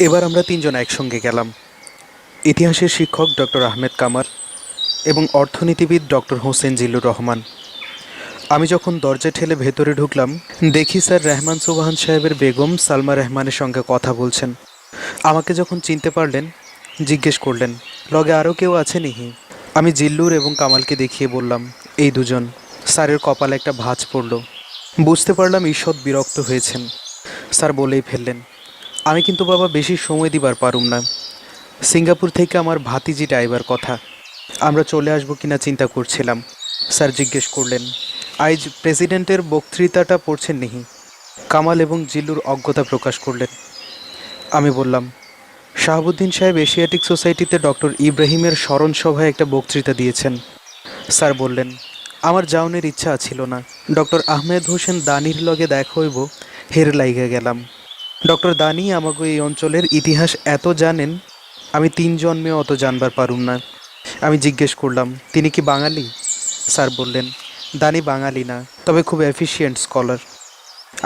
এবার আমরা তিনজন একসঙ্গে গেলাম। ইতিহাসের শিক্ষক ডক্টর আহমেদ কামাল এবং অর্থনীতিবিদ ডক্টর হোসেন জিল্লুর রহমান। আমি যখন দরজা ঠেলে ভেতরে ঢুকলাম, দেখি স্যার রেহমান সুবহান সাহেবের বেগম সালমা রহমানের সঙ্গে কথা বলছেন। আমাকে যখন চিনতে পারলেন, জিজ্ঞেস করলেন, লগে আরও কেউ আছে নিহি? আমি জিল্লুর এবং কামালকে দেখিয়ে বললাম, এই দুজন। স্যারের কপালে একটা ভাঁজ পড়ল। বুঝতে পারলাম ঈষৎ বিরক্ত হয়েছেন। স্যার বলেই ফেললেন, আমি কিন্তু বাবা বেশি সময় দিবার পারুম না। সিঙ্গাপুর থেকে আমার ভাতিজিটা আইবার কথা, আমরা চলে আসবো কিনা চিন্তা করছিলাম। স্যার জিজ্ঞেস করলেন, আইজ প্রেসিডেন্টের বক্তৃতাটা পড়ছেন নিহি? কামাল এবং জিল্লুর অজ্ঞতা প্রকাশ করলেন। আমি বললাম, শাহাবুদ্দিন সাহেব এশিয়াটিক সোসাইটিতে ডক্টর ইব্রাহিমের স্মরণ সভায় একটা বক্তৃতা দিয়েছেন। স্যার বললেন, আমার যাওনের ইচ্ছা ছিল না। ডক্টর আহমেদ হোসেন দানির লগে দেখা হইব, হের লাইগা গেলাম। ডক্টর দানি আমাকে এই অঞ্চলের ইতিহাস এত জানেন, আমি 3 জন্মে অত জানবার পারুম না। আমি জিজ্ঞেস করলাম, তিনি কি বাঙালি? স্যার বললেন, দানি বাঙালি না, তবে খুব এফিশিয়েন্ট স্কলার।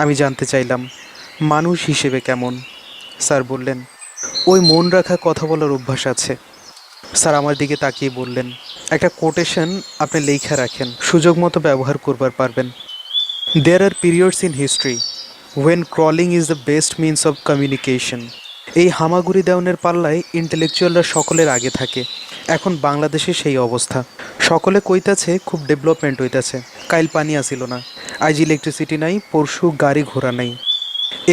আমি জানতে চাইলাম, মানুষ হিসেবে কেমন? স্যার বললেন, ওই মন রাখা কথা বলার অভ্যাস আছে। স্যার আমার দিকে তাকিয়ে বললেন, একটা কোটেশন আপনি লেখা রাখেন, সুযোগ মতো ব্যবহার করবার পারবেন। There are periods in history when crawling is the best means of communication. এই হামাগুড়ি দেওয়ানের পাল্লায় ইন্টেলেকচুয়ালরা সকলের আগে থাকে। এখন বাংলাদেশে সেই অবস্থা। সকলে কইতাছে খুব ডেভেলপমেন্ট হইতাছে, কাইল পানি আসিল না, আজ ইলেকট্রিসিটি নাই, পরশু গাড়ি ঘোড়া নাই।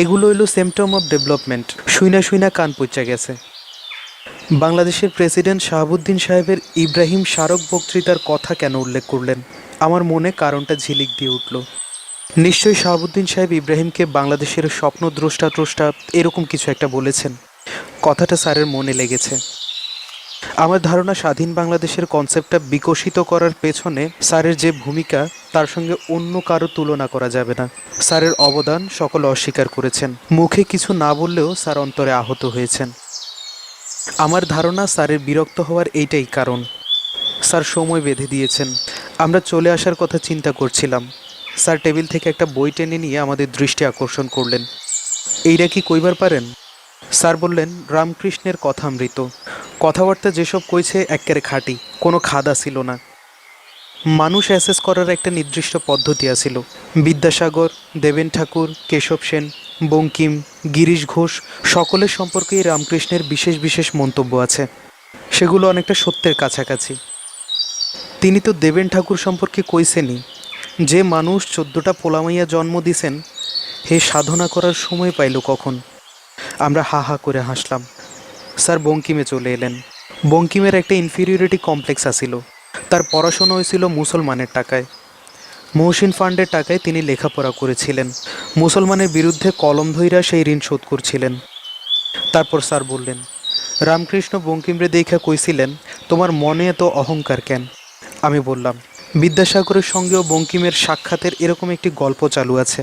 এগুলো হইল সিমটম অফ ডেভেলপমেন্ট। শুইনা শুইনা কান পইচা গেছে। বাংলাদেশের প্রেসিডেন্ট শাহাবুদ্দিন সাহেবের ইব্রাহিম স্মারক বক্তৃতার কথা কেন উল্লেখ করলেন? আমার মনে কারণটা ঝিলিক দিয়ে উঠল। নিশ্চয়ই শাহাবুদ্দিন সাহেব ইব্রাহিমকে বাংলাদেশের স্বপ্নদ্রষ্টা ত্রষ্টা এরকম কিছু একটা বলেছেন। কথাটা স্যারের মনে লেগেছে। আমার ধারণা স্বাধীন বাংলাদেশের কনসেপ্টটা বিকশিত করার পেছনে স্যারের যে ভূমিকা, তার সঙ্গে অন্য কারো তুলনা করা যাবে না। স্যারের অবদান সকলে অস্বীকার করেছেন, মুখে কিছু না বললেও স্যার অন্তরে আহত হয়েছেন। আমার ধারণা স্যারের বিরক্ত হওয়ার এইটাই কারণ। স্যার সময় বেঁধে দিয়েছেন। আমরা চলে আসার কথা চিন্তা করছিলাম। স্যার টেবিল থেকে একটা বই টেনে নিয়ে আমাদের দৃষ্টি আকর্ষণ করলেন। এইটা কি কইবার পারেন? স্যার বললেন, রামকৃষ্ণের কথামৃত। কথাবার্তা যেসব কইছে এক্কেরে খাঁটি, কোনো খাদা ছিল না। মানুষ অ্যাসেস করার একটা নির্দিষ্ট পদ্ধতি আছিল। বিদ্যাসাগর, দেবেন ঠাকুর, কেশব সেন, বঙ্কিম, গিরিশ ঘোষ সকলের সম্পর্কেই রামকৃষ্ণের বিশেষ বিশেষ মন্তব্য আছে। সেগুলো অনেকটা সত্যের কাছাকাছি। তিনি তো দেবেন ঠাকুর সম্পর্কে কইছেনই, যে মানুষ 14টা পোলামাইয়া জন্ম দিছেন, হে সাধনা করার সময় পাইল কখন? আমরা হা হা করে হাসলাম। স্যার বঙ্কিমে চলে এলেন। বঙ্কিমের একটা ইনফিরিয়রিটি কমপ্লেক্স আসিল। তার পড়াশোনা হয়েছিল মুসলমানের টাকায়। মহসিন ফান্ডের টাকায় তিনি লেখাপড়া করেছিলেন। মুসলমানের বিরুদ্ধে কলম ধইরা সেই ঋণ শোধ করছিলেন। তারপর স্যার বললেন, রামকৃষ্ণ বঙ্কিমরে দেখা কইছিলেন, তোমার মনে এত অহংকার কেন? আমি বললাম, বিদ্যাসাগরের সঙ্গেও বঙ্কিমের সাক্ষাতের এরকম একটি গল্প চালু আছে।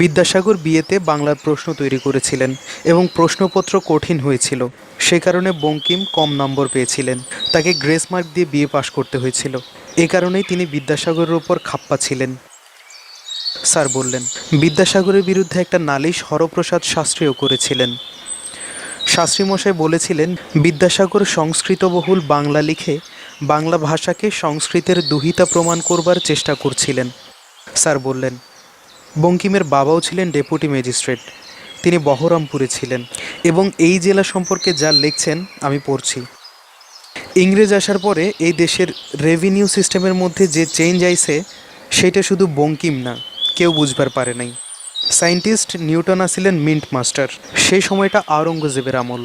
বিদ্যাসাগর বিয়েতে বাংলার প্রশ্ন তৈরি করেছিলেন এবং প্রশ্নপত্র কঠিন হয়েছিল। সে কারণে বঙ্কিম কম নম্বর পেয়েছিলেন। তাকে গ্রেস মার্ক দিয়ে বিয়ে পাশ করতে হয়েছিল। এ কারণেই তিনি বিদ্যাসাগরের ওপর খাপ্পা ছিলেন। স্যার বললেন, বিদ্যাসাগরের বিরুদ্ধে একটা নালিশ হরপ্রসাদ শাস্ত্রীও করেছিলেন। শাস্ত্রী মশাই বলেছিলেন, বিদ্যাসাগর সংস্কৃতবহুল বাংলা লিখে বাংলা ভাষাকে সংস্কৃতের দুহিতা প্রমাণ করবার চেষ্টা করছিলেন। স্যার বললেন, বঙ্কিমের বাবাও ছিলেন ডেপুটি ম্যাজিস্ট্রেট। তিনি বহরমপুরে ছিলেন এবং এই জেলা সম্পর্কে যা লিখছেন আমি পড়ছি। ইংরেজ আসার পরে এই দেশের রেভিনিউ সিস্টেমের মধ্যে যে চেঞ্জ আইছে, সেটা শুধু বঙ্কিম না, কেউ বুঝবার পারে নাই। সায়েন্টিস্ট নিউটন আসিলেন মিন্ট মাস্টার। সেই সময়টা আওরঙ্গজেবের আমল।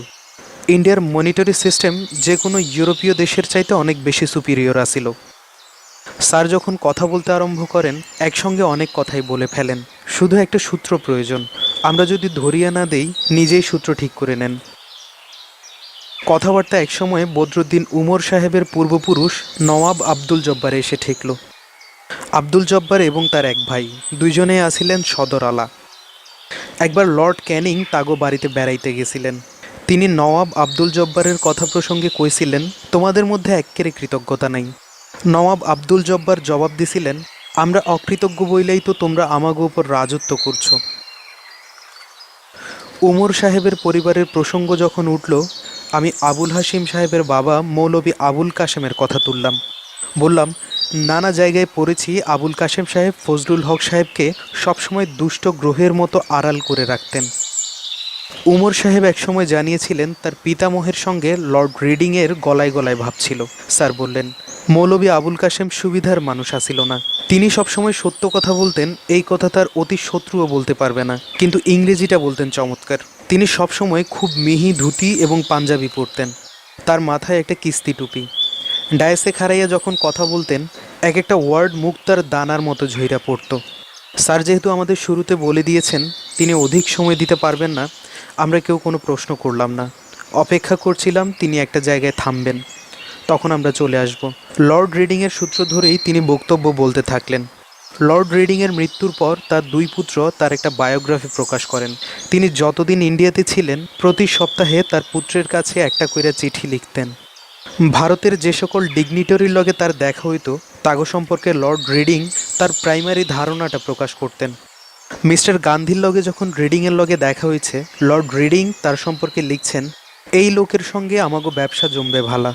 ইন্ডিয়ার মনিটারি সিস্টেম যে কোনো ইউরোপীয় দেশের চাইতে অনেক বেশি সুপিরিয়র আসিল। স্যার যখন কথা বলতে আরম্ভ করেন, একসঙ্গে অনেক কথাই বলে ফেলেন। শুধু একটা সূত্র প্রয়োজন। আমরা যদি ধরিয়া না দেই, নিজেই সূত্র ঠিক করে নেন। কথাবার্তা একসময় বদরুদ্দিন উমর সাহেবের পূর্বপুরুষ নওয়াব আব্দুল জব্বারে এসে ঠেকল। আব্দুল জব্বার এবং তার এক ভাই, দুইজনেই আসিলেন সদর আলা। একবার লর্ড ক্যানিং তাগো বাড়িতে বেড়াইতে গেছিলেন। তিনি নওয়াব আব্দুল জব্বারের কথা প্রসঙ্গে কইছিলেন, তোমাদের মধ্যে এক্কেরে কৃতজ্ঞতা নাই। নওয়াব আব্দুল জব্বার জবাব দিছিলেন, আমরা অকৃতজ্ঞ বইলেই তো তোমরা আমাগো উপর রাজত্ব করছো। উমর সাহেবের পরিবারের প্রসঙ্গ যখন উঠল, আমি আবুল হাশিম সাহেবের বাবা মৌলভী আবুল কাশেমের কথা তুললাম। বললাম, নানা জায়গায় পড়েছি আবুল কাশেম সাহেব ফজলুল হক সাহেবকে সবসময় দুষ্ট গ্রহের মতো আড়াল করে রাখতেন। উমর সাহেব একসময় জানিয়েছিলেন তার পিতামহের সঙ্গে লর্ড রিডিংয়ের গলায় গলায় ভাব ছিল। স্যার বললেন, মৌলভী আবুল কাশেম সুবিধার মানুষ আসিল না। তিনি সবসময় সত্য কথা বলতেন, এই কথা তার অতি শত্রুও বলতে পারবে না। কিন্তু ইংরেজিটা বলতেন চমৎকার। তিনি সবসময় খুব মিহি ধুতি এবং পাঞ্জাবি পরতেন। তার মাথায় একটা কিস্তি টুপি। ডায়েসে খাড়াইয়া যখন কথা বলতেন, এক একটা ওয়ার্ড মুখ তার দানার মতো ঝইরা পড়ত। স্যার যেহেতু আমাদের শুরুতে বলে দিয়েছেন তিনি অধিক সময় দিতে পারবেন না, আমরা কেউ কোনো প্রশ্ন করলাম না। অপেক্ষা করছিলাম তিনি একটা জায়গায় থামবেন, তখন আমরা চলে আসব। লর্ড রিডিংয়ের সূত্র ধরেই তিনি বক্তব্য বলতে থাকলেন। লর্ড রিডিংয়ের মৃত্যুর পর তার দুই পুত্র তার একটা বায়োগ্রাফি প্রকাশ করেন। তিনি যতদিন ইন্ডিয়াতে ছিলেন প্রতি সপ্তাহে তার পুত্রের কাছে একটা কইরা চিঠি লিখতেন। ভারতের যে সকল ডিগনিটরির লগে তার দেখা হইতো তাগো সম্পর্কে লর্ড রিডিং তার প্রাইমারি ধারণাটা প্রকাশ করতেন। মিস্টার গান্ধীর লগে যখন রিডিংয়ের লগে দেখা হয়েছে, লর্ড রিডিং তার সম্পর্কে লিখছেন, এই লোকের সঙ্গে আমাগো ব্যবসা জমবে ভালা।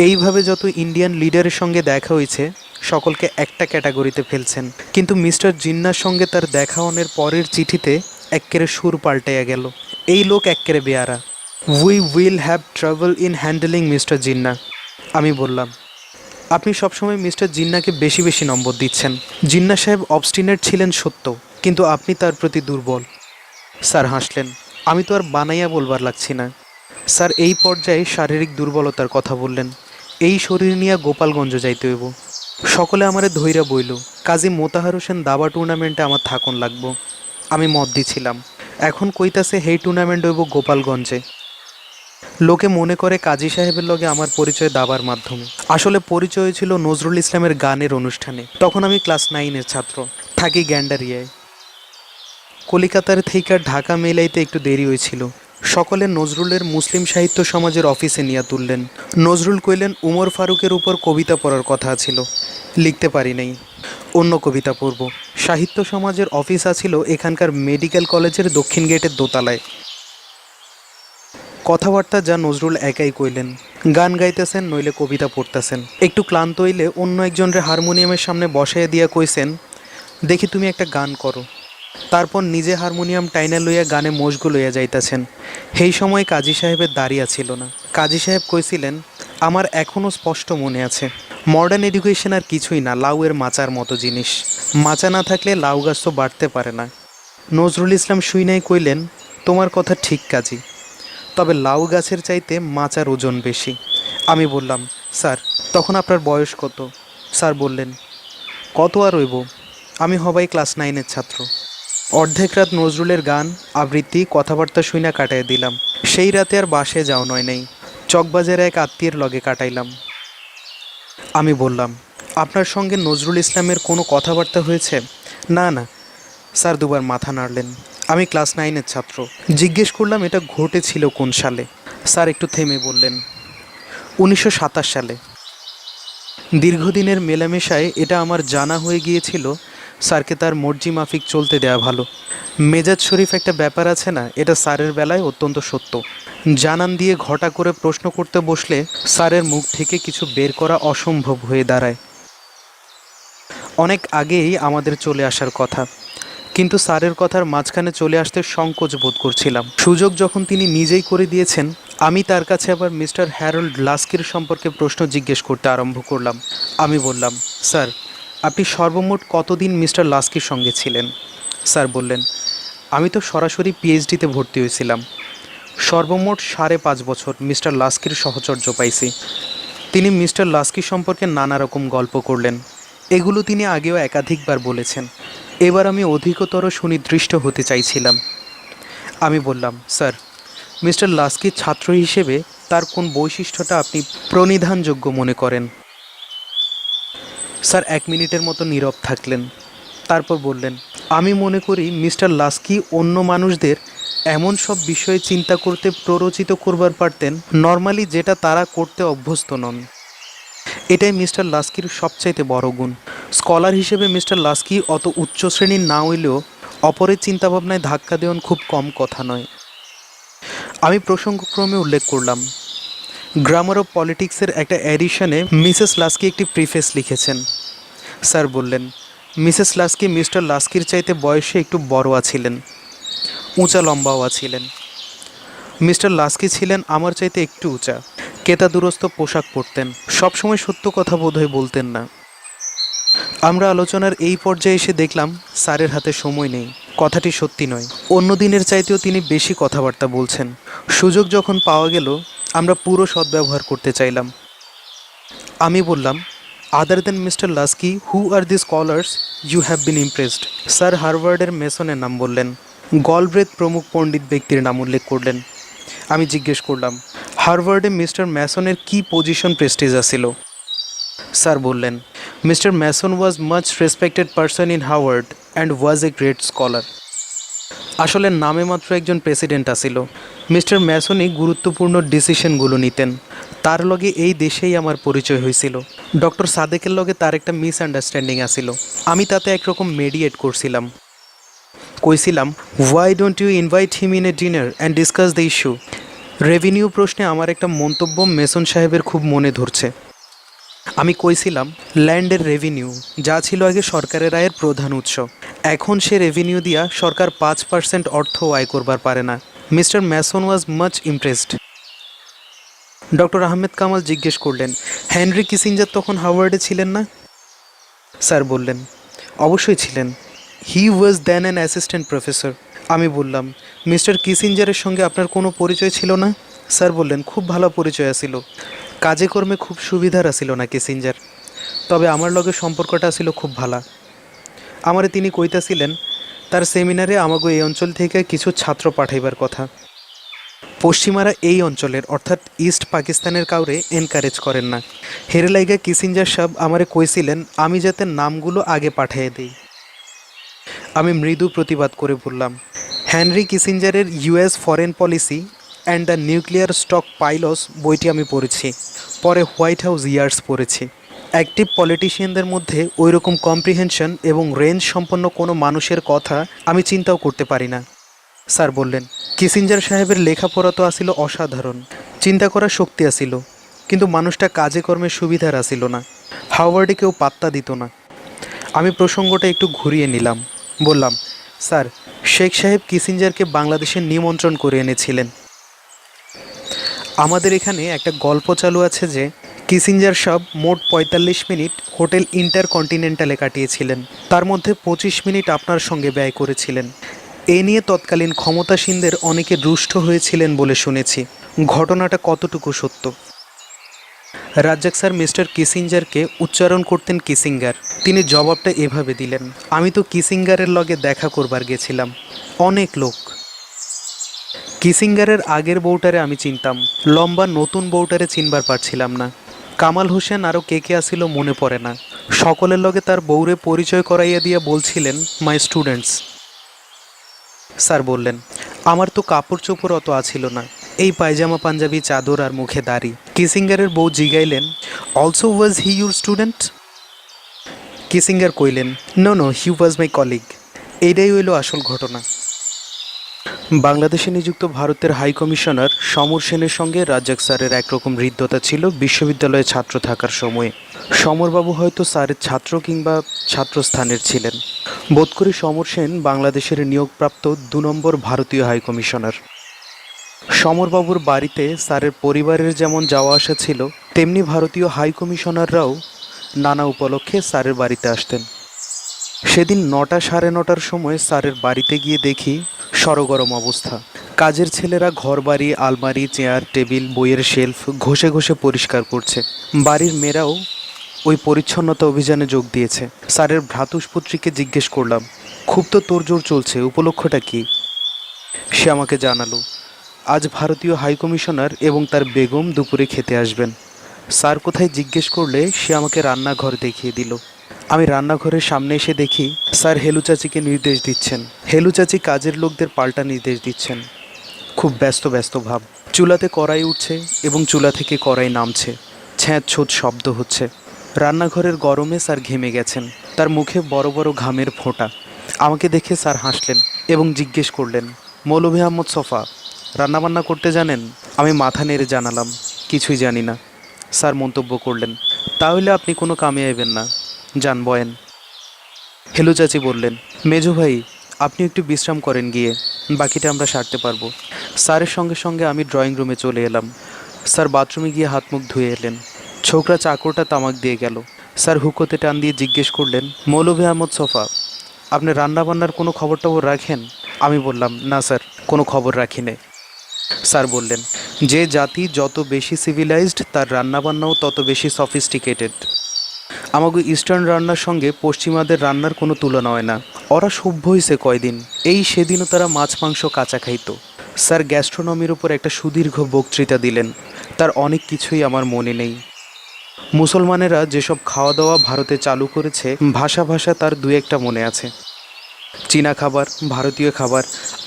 এইভাবে যত ইন্ডিয়ান লিডারের সঙ্গে দেখা হয়েছে সকলকে একটা ক্যাটাগরিতে ফেলছেন। কিন্তু মিস্টার জিন্নার সঙ্গে তার দেখা হওয়ার পরের চিঠিতে এক্কেরে সুর পাল্টাইয়া গেল। এই লোক এক্কেরে বেয়ারা। We will have trouble in handling mister Jinnah. আমি বললাম, আপনি সবসময় মিস্টার জিন্নাকে বেশি বেশি নম্বর দিচ্ছেন। জিন্না সাহেব অবস্টিনেট ছিলেন সত্য, কিন্তু আপনি তার প্রতি দুর্বল। স্যার হাসলেন। আমি তো আর বানাইয়া বলবার লাগছি না। স্যার এই পর্যায়ে শারীরিক দুর্বলতার কথা বললেন। এই শরীর নিয়ে গোপালগঞ্জ যাইতে হইব। সকলে আমারে ধৈরা বইল, কাজী মোতাহার হোসেন দাবা টুর্নামেন্টে আমার থাকুন লাগবো। আমি মত দিছিলাম। এখন কইতাছে হেই টুর্নামেন্ট হইব গোপালগঞ্জে। লোকে মনে করে কাজী সাহেবের লগে আমার পরিচয় দাবার মাধ্যমে। আসলে পরিচয় ছিল নজরুল ইসলামের গানের অনুষ্ঠানে। তখন আমি ক্লাস 9-এর ছাত্র, থাকি গ্যান্ডারিয়ায়। কলিকাতার থেকে ঢাকা মেলাইতে একটু দেরি হয়েছিল। সকলে নজরুলের মুসলিম সাহিত্য সমাজের অফিসে নিয়ে তুললেন। নজরুল কইলেন উমর ফারুকের উপর কবিতা পড়ার কথা ছিল, লিখতে পারি নাই, অন্য কবিতা পড়ব। সাহিত্য সমাজের অফিস আছিল এখানকার মেডিকেল কলেজের দক্ষিণ গেটের দোতলায়। কথাবার্তা যা নজরুল একাই কইলেন, গান গাইতেছেন নইলে কবিতা পড়তেছেন। একটু ক্লান্ত হইলে অন্য একজনের হারমোনিয়ামের সামনে বসাইয়া দিয়া কইছেন, দেখি তুমি একটা গান করো। তারপর নিজে হারমোনিয়াম টাইনা লইয়া গানে মশগুল লইয়া যাইতেছেন। সেই সময় কাজী সাহেবের দাঁড়িয়া ছিল না। কাজী সাহেব কইছিলেন, আমার এখনও স্পষ্ট মনে আছে, মডার্ন এডুকেশন আর কিছুই না, লাউয়ের মাচার মতো জিনিস। মাচা না থাকলে লাউ গাছ তো বাড়তে পারে না। নজরুল ইসলাম শুইনাই কইলেন, তোমার কথা ঠিক কাজী, তবে লাউ গাছের চাইতে মাচার ওজন বেশি। আমি বললাম, স্যার তখন আপনার বয়স কত? স্যার বললেন, কত আর হইব, আমি হবাই ক্লাস 9-এর ছাত্র। অর্ধেক রাত নজরুলের গান আবৃত্তি কথাবার্তা শুইনা কাটাই দিলাম। সেই রাতে আর বাসে যাও নয় নাই, চকবাজারে এক আত্মীয়ের লগে কাটাইলাম। আমি বললাম, আপনার সঙ্গে নজরুল ইসলামের কোনো কথাবার্তা হয়েছে? না না। স্যার দুবার মাথা নাড়লেন। আমি ক্লাস 9-এর ছাত্র। জিজ্ঞেস করলাম, এটা ঘটেছিল কোন সালে? স্যার একটু থেমে বললেন, 1927 সালে। দীর্ঘদিনের মেলামেশায় এটা আমার জানা হয়ে গিয়েছিল স্যারকে তার মর্জি মাফিক চলতে দেওয়া ভালো। মেজাজ শরীফ একটা ব্যাপার আছে না, এটা স্যারের বেলায় অত্যন্ত সত্য। জানান দিয়ে ঘটা করে প্রশ্ন করতে বসলে স্যারের মুখ থেকে কিছু বের করা অসম্ভব হয়ে দাঁড়ায়। অনেক আগেই আমাদের চলে আসার কথা, কিন্তু স্যারের কথার মাঝখানে চলে আসতে সংকোচ বোধ করছিলাম। সুযোগ যখন তিনি নিজেই করে দিয়েছেন, আমি তার কাছে আবার মিস্টার হ্যারল্ড লাস্কির সম্পর্কে প্রশ্ন জিজ্ঞেস করতে আরম্ভ করলাম। আমি বললাম, স্যার আপনি সর্বমোট কতদিন মিস্টার লাস্কির সঙ্গে ছিলেন? স্যার বললেন, আমি তো সরাসরি পিএইচডিতে ভর্তি হয়েছিলাম। সর্বমোট 5.5 বছর মিস্টার লাস্কির সহচর্য পাইছি। তিনি মিস্টার লাস্কি সম্পর্কে নানা রকম গল্প করলেন। এগুলো তিনি আগেও একাধিকবার বলেছেন। এবার আমি অধিকতর সুনির্দিষ্ট হতে চাইছিলাম। আমি বললাম, স্যার মিস্টার লাস্কির ছাত্র হিসেবে তার কোন বৈশিষ্ট্যটা আপনি প্রণিধানযোগ্য মনে করেন? স্যার 1 মিনিটের মতো নীরব থাকলেন। তারপর বললেন, আমি মনে করি মিস্টার লাস্কি অন্য মানুষদের এমন সব বিষয়ে চিন্তা করতে প্ররোচিত করবার পারতেন নর্মালি যেটা তারা করতে অভ্যস্ত নন। এটাই মিস্টার লাস্কির সবচাইতে বড় গুণ। স্কলার হিসেবে মিস্টার লাস্কি অত উচ্চ শ্রেণীর না হইলেও অপরের চিন্তাভাবনায় ধাক্কা দেওয়ান খুব কম কথা নয়। আমি প্রসঙ্গক্রমে উল্লেখ করলাম, গ্রামার অফ পলিটিক্সের একটা এডিশনে মিসেস লাস্কি একটি প্রিফেস লিখেছেন। স্যার বললেন, মিসেস লাস্কি মিস্টার লাস্কির চাইতে বয়সে একটু বড়োয়া ছিলেন, উঁচা লম্বাওয়া ছিলেন। মিস্টার লাস্কি ছিলেন আমার চাইতে একটু উঁচা, কেতাদুরস্ত পোশাক পরতেন, সবসময় সত্য কথা বোধহয় বলতেন না। আমরা আলোচনার এই পর্যায়ে এসে দেখলাম স্যারের হাতে সময় নেই। কথাটি সত্যি নয়, অন্য দিনের চাইতেও তিনি বেশি কথাবার্তা বলছেন। সুযোগ যখন পাওয়া গেল আমরা পুরো সদ্ব্যবহার করতে চাইলাম। আমি বললাম, other than mister Laski, who are the scholars you have been impressed? Sir হার্ভার্ডের মেসনের নাম বললেন, গলব্রেথ প্রমুখ পণ্ডিত ব্যক্তির নাম উল্লেখ করলেন। আমি জিজ্ঞেস করলাম, হার্ভার্ডে মিস্টার ম্যাসনের কি পজিশন প্রেস্টিজ আছিল? স্যার বললেন, mister Mason was much respected person in Harvard and was a great scholar. আসলে নামে মাত্র একজন প্রেসিডেন্ট আসিল, মিস্টার ম্যাসনই গুরুত্বপূর্ণ ডিসিশনগুলো নিতেন। তার লগে এই দেশেই আমার পরিচয় হয়েছিল। ডক্টর সাদেকের লগে তার একটা মিসআন্ডারস্ট্যান্ডিং আসিল, আমি তাতে একরকম মেডিয়েট করছিলাম। কইছিলাম, why don't you invite him in a dinner and discuss the issue? Revenue প্রশ্নে আমার একটা মন্তব্য মেসন সাহেবের খুব মনে ধরছে। আমি কইছিলাম, ল্যান্ডের রেভিনিউ যা ছিল আগে সরকারের আয়ের প্রধান উৎস, এখন সে রেভিনিউ দিয়া সরকার 5% অর্থ আয় করবার পারে না। মিস্টার ম্যাসন ওয়াজ much impressed. Doctor Ahmed Kamal জিজ্ঞেস করলেন, হেনরি কিসিঞ্জার তখন হার্ভার্ডে ছিলেন না? স্যার বললেন, অবশ্যই ছিলেন। হি ওয়াজ দেন অ্যান অ্যাসিস্ট্যান্ট প্রফেসর। আমি বললাম, মিস্টার কিসিঞ্জারের সঙ্গে আপনার কোনো পরিচয় ছিল না? স্যার বললেন, খুব ভালো পরিচয় আছিল, কাজে কর্মে খুব সুবিধার আছিল না কিসিঞ্জার, তবে আমার লগে সম্পর্কটা ছিল খুব ভালা। আমারে তিনি কইতাছিলেন তার সেমিনারে আমাগো এই অঞ্চল থেকে কিছু ছাত্র পাঠাইবার কথা। পশ্চিমারা এই অঞ্চলের অর্থাৎ ইস্ট পাকিস্তানের কাউরে এনকারেজ করেন না। হেরে লাইগা কিসিঞ্জার সাহেব আমারে কইছিলেন আমি যাতে নামগুলো আগে পাঠিয়ে দিই। আমি মৃদু প্রতিবাদ করে বললাম, হেনরি কিসিঞ্জারের US foreign policy and the nuclear stockpiles বইটি আমি পড়েছি, পরে হোয়াইট হাউস ইয়ার্স পড়েছি। অ্যাক্টিভ পলিটিশিয়ানদের মধ্যে ওই রকম কম্প্রিহেনশন এবং রেঞ্জ সম্পন্ন কোনো মানুষের কথা আমি চিন্তাও করতে পারি না। স্যার বললেন, কিসিঞ্জার সাহেবের লেখাপড়া তো আসিল অসাধারণ, চিন্তা করার শক্তি আসিল, কিন্তু মানুষটা কাজে কর্মে সুবিধার আসিল না। হাওয়ার্ডে কেউ পাত্তা দিত না। আমি প্রসঙ্গটা একটু ঘুরিয়ে নিলাম, বললাম, স্যার শেখ সাহেব কিসিঞ্জারকে বাংলাদেশে নিমন্ত্রণ করে এনেছিলেন। আমাদের এখানে একটা গল্প চালু আছে যে কিসিঞ্জার সাহেব মোট 45 মিনিট হোটেল ইন্টারকন্টিনেন্টালে কাটিয়েছিলেন, তার মধ্যে 25 মিনিট আপনার সঙ্গে ব্যয় করেছিলেন। এ নিয়ে তৎকালীন ক্ষমতাসীনদের অনেকে রুষ্ট হয়েছিলেন বলে শুনেছি, ঘটনাটা কতটুকু সত্য? রাজ্জাক স্যার মিস্টার কিসিঞ্জারকে উচ্চারণ করতেন কিসিঙ্গার। তিনি জবাবটা এভাবে দিলেন, আমি তো কিসিঙ্গারের লগে দেখা করবার গেছিলাম, অনেক লোক। কিসিঙ্গারের আগের বউটারে আমি চিনতাম, লম্বা নতুন বউটারে চিনবার পারছিলাম না। কামাল হোসেন আরও কে কে আসিল মনে পড়ে না। সকলের লগে তার বউরে পরিচয় করাইয়া দিয়া বলছিলেন, মাই স্টুডেন্টস। স্যার বললেন, আমার তো কাপড় চোপড় অত আছিল না, এই পায়জামা পাঞ্জাবি চাদর আর মুখে দাড়ি। কিসিঙ্গারের বউ জিগাইলেন, also was he your student? Kissinger কইলেন, no no, he was my colleague. এইটাই হইল আসল ঘটনা। বাংলাদেশে নিযুক্ত ভারতের হাই কমিশনার সমর সেনের সঙ্গে রাজ্জাক স্যারের একরকম হৃদ্যতা ছিল বিশ্ববিদ্যালয়ে ছাত্র থাকার সময়ে। সমরবাবু হয়তো স্যারের ছাত্র কিংবা ছাত্রস্থানের ছিলেন। বোধ করি সমর সেন বাংলাদেশের নিয়োগপ্রাপ্ত 2 নম্বর ভারতীয় হাই কমিশনার। সমরবাবুর বাড়িতে স্যারের পরিবারের যেমন যাওয়া আসা ছিল, তেমনি ভারতীয় হাই কমিশনাররাও নানা উপলক্ষে স্যারের বাড়িতে আসতেন। সেদিন 9টা সাড়ে 9টার সময় স্যারের বাড়িতে গিয়ে দেখি সরগরম অবস্থা। কাজের ছেলেরা ঘরবাড়ি, আলমারি, চেয়ার, টেবিল, বইয়ের শেলফ ঘষে ঘষে পরিষ্কার করছে। বাড়ির মেয়েরাও ওই পরিচ্ছন্নতা অভিযানে যোগ দিয়েছে। স্যারের ভ্রাতুষ্পুত্রীকে জিজ্ঞেস করলাম, খুব তো তোড়জোড় চলছে, উপলক্ষটা কি? সে আমাকে জানালো, আজ ভারতীয় হাই কমিশনার এবং তার বেগম দুপুরে খেতে আসবেন। স্যার কোথায় জিজ্ঞেস করলে সে আমাকে রান্নাঘর দেখিয়ে দিল। আমি রান্নাঘরের সামনে এসে দেখি স্যার হেলু চাচিকে নির্দেশ দিচ্ছেন। হেলু চাচি কাজের লোকদের পাল্টা নির্দেশ দিচ্ছেন। খুব ব্যস্ত ব্যস্ত ভাব। চুলাতে কড়াই উঠছে এবং চুলা থেকে কড়াই নামছে, ছ্যাঁত ছোট শব্দ হচ্ছে। রান্নাঘরের গরমে স্যার ঘেমে গেছেন, তার মুখে বড় বড় ঘামের ফোঁটা। আমাকে দেখে স্যার হাসলেন এবং জিজ্ঞেস করলেন, মৌলভী আহমদ সফা, রান্নাবান্না করতে জানেন? আমি মাথা নেড়ে জানালাম, কিছুই জানি না। স্যার মন্তব্য করলেন, তাহলে আপনি কোনো কামে আইবেন না, যান বয়েন। হেলু চাচি বললেন, মেজো ভাই আপনি একটু বিশ্রাম করেন গিয়ে, বাকিটা আমরা সারতে পারবো। স্যারের সঙ্গে সঙ্গে আমি ড্রয়িং রুমে চলে এলাম। স্যার বাথরুমে গিয়ে হাত মুখ ধুয়ে এলেন। ছোকরা চাকরটা তামাক দিয়ে গেল। স্যার হুকোতে টান দিয়ে জিজ্ঞেস করলেন, মৌলভী আহমদ সোফা, আপনি রান্নাবান্নার কোনো খবর টবর রাখেন? আমি বললাম, না স্যার, কোনো খবর রাখি নে। স্যার বললেন, যে জাতি যত বেশি সিভিলাইজড তার রান্নাবান্নাও তত বেশি সফিস্টিকেটেড। আমাকে ইস্টার্ন রান্নার সঙ্গে পশ্চিমাদের রান্নার কোনো তুলনা হয় না। ওরা সভ্য হয়েছে কয়দিন, এই সেদিনও তারা মাছ মাংস কাঁচা খাইতো। স্যার গ্যাস্ট্রোনমির উপর একটা সুদীর্ঘ বক্তৃতা দিলেন। তার অনেক কিছুই আমার মনে নেই। মুসলমানেরা যেসব খাওয়া দাওয়া ভারতে চালু করেছে, ভাষা ভাষা তার দু একটা মনে আছে। চীনা খাবার, ভারতীয় খাবার,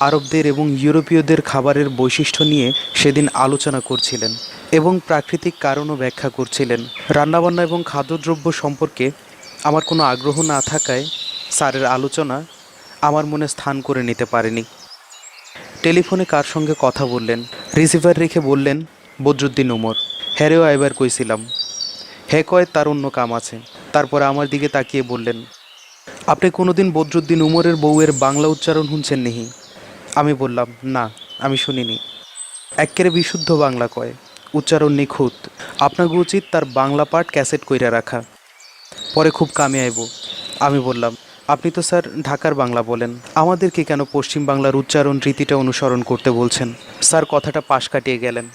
আরবদের এবং ইউরোপীয়দের খাবারের বৈশিষ্ট্য নিয়ে সেদিন আলোচনা করছিলেন এবং প্রাকৃতিক কারণও ব্যাখ্যা করছিলেন। রান্নাবান্না এবং খাদ্যদ্রব্য সম্পর্কে আমার কোনো আগ্রহ না থাকায় স্যারের আলোচনা আমার মনে স্থান করে নিতে পারেনি। টেলিফোনে কার সঙ্গে কথা বললেন, রিসিভার রেখে বললেন, বদরুদ্দিন উমর। হ্যারেও এবার কইছিলাম। হ্যাঁ কয় তার অন্য কাম আছে। তারপরে আমার দিকে তাকিয়ে বললেন, আপনি কোনোদিন বদরুদ্দিন উমরের বউয়ের বাংলা উচ্চারণ শুনছেন নিহি? আমি বললাম, না, আমি শুনিনি। এক্কেরে বিশুদ্ধ বাংলা কয়, উচ্চারণ নিখুঁত। আপনাকে উচিত তার বাংলা পাঠ ক্যাসেট কইরা রাখা, পরে খুব কামে আইব। আমি বললাম, আপনি তো স্যার ঢাকার বাংলা বলেন, আমাদেরকে কেন পশ্চিম বাংলার উচ্চারণ রীতিটা অনুসরণ করতে বলছেন? স্যার কথাটা পাশ কাটিয়ে গেলেন।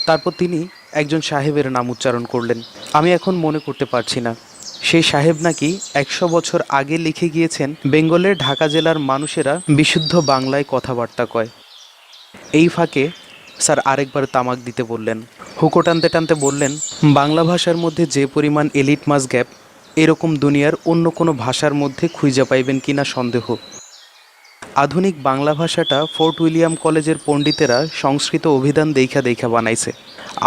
তারপর তিনি একজন সাহেবের নাম উচ্চারণ করলেন। আমি এখন মনে করতে পারছি না সেই সাহেব নাকি 100 বছর আগে লিখে গিয়েছেন, বেঙ্গলের ঢাকা জেলার মানুষেরা বিশুদ্ধ বাংলায় কথাবার্তা কয়। এই ফাঁকে স্যার আরেকবার তামাক দিতে বললেন। হুকো টানতে টানতে বললেন, বাংলা ভাষার মধ্যে যে পরিমাণ এলিট মাস গ্যাপ, এরকম দুনিয়ার অন্য কোনো ভাষার মধ্যে খুঁজে পাইবেন কিনা সন্দেহ। আধুনিক বাংলা ভাষাটা ফোর্ট উইলিয়াম কলেজের পণ্ডিতেরা সংস্কৃত অভিধান দেখা দেখা বানাইছে।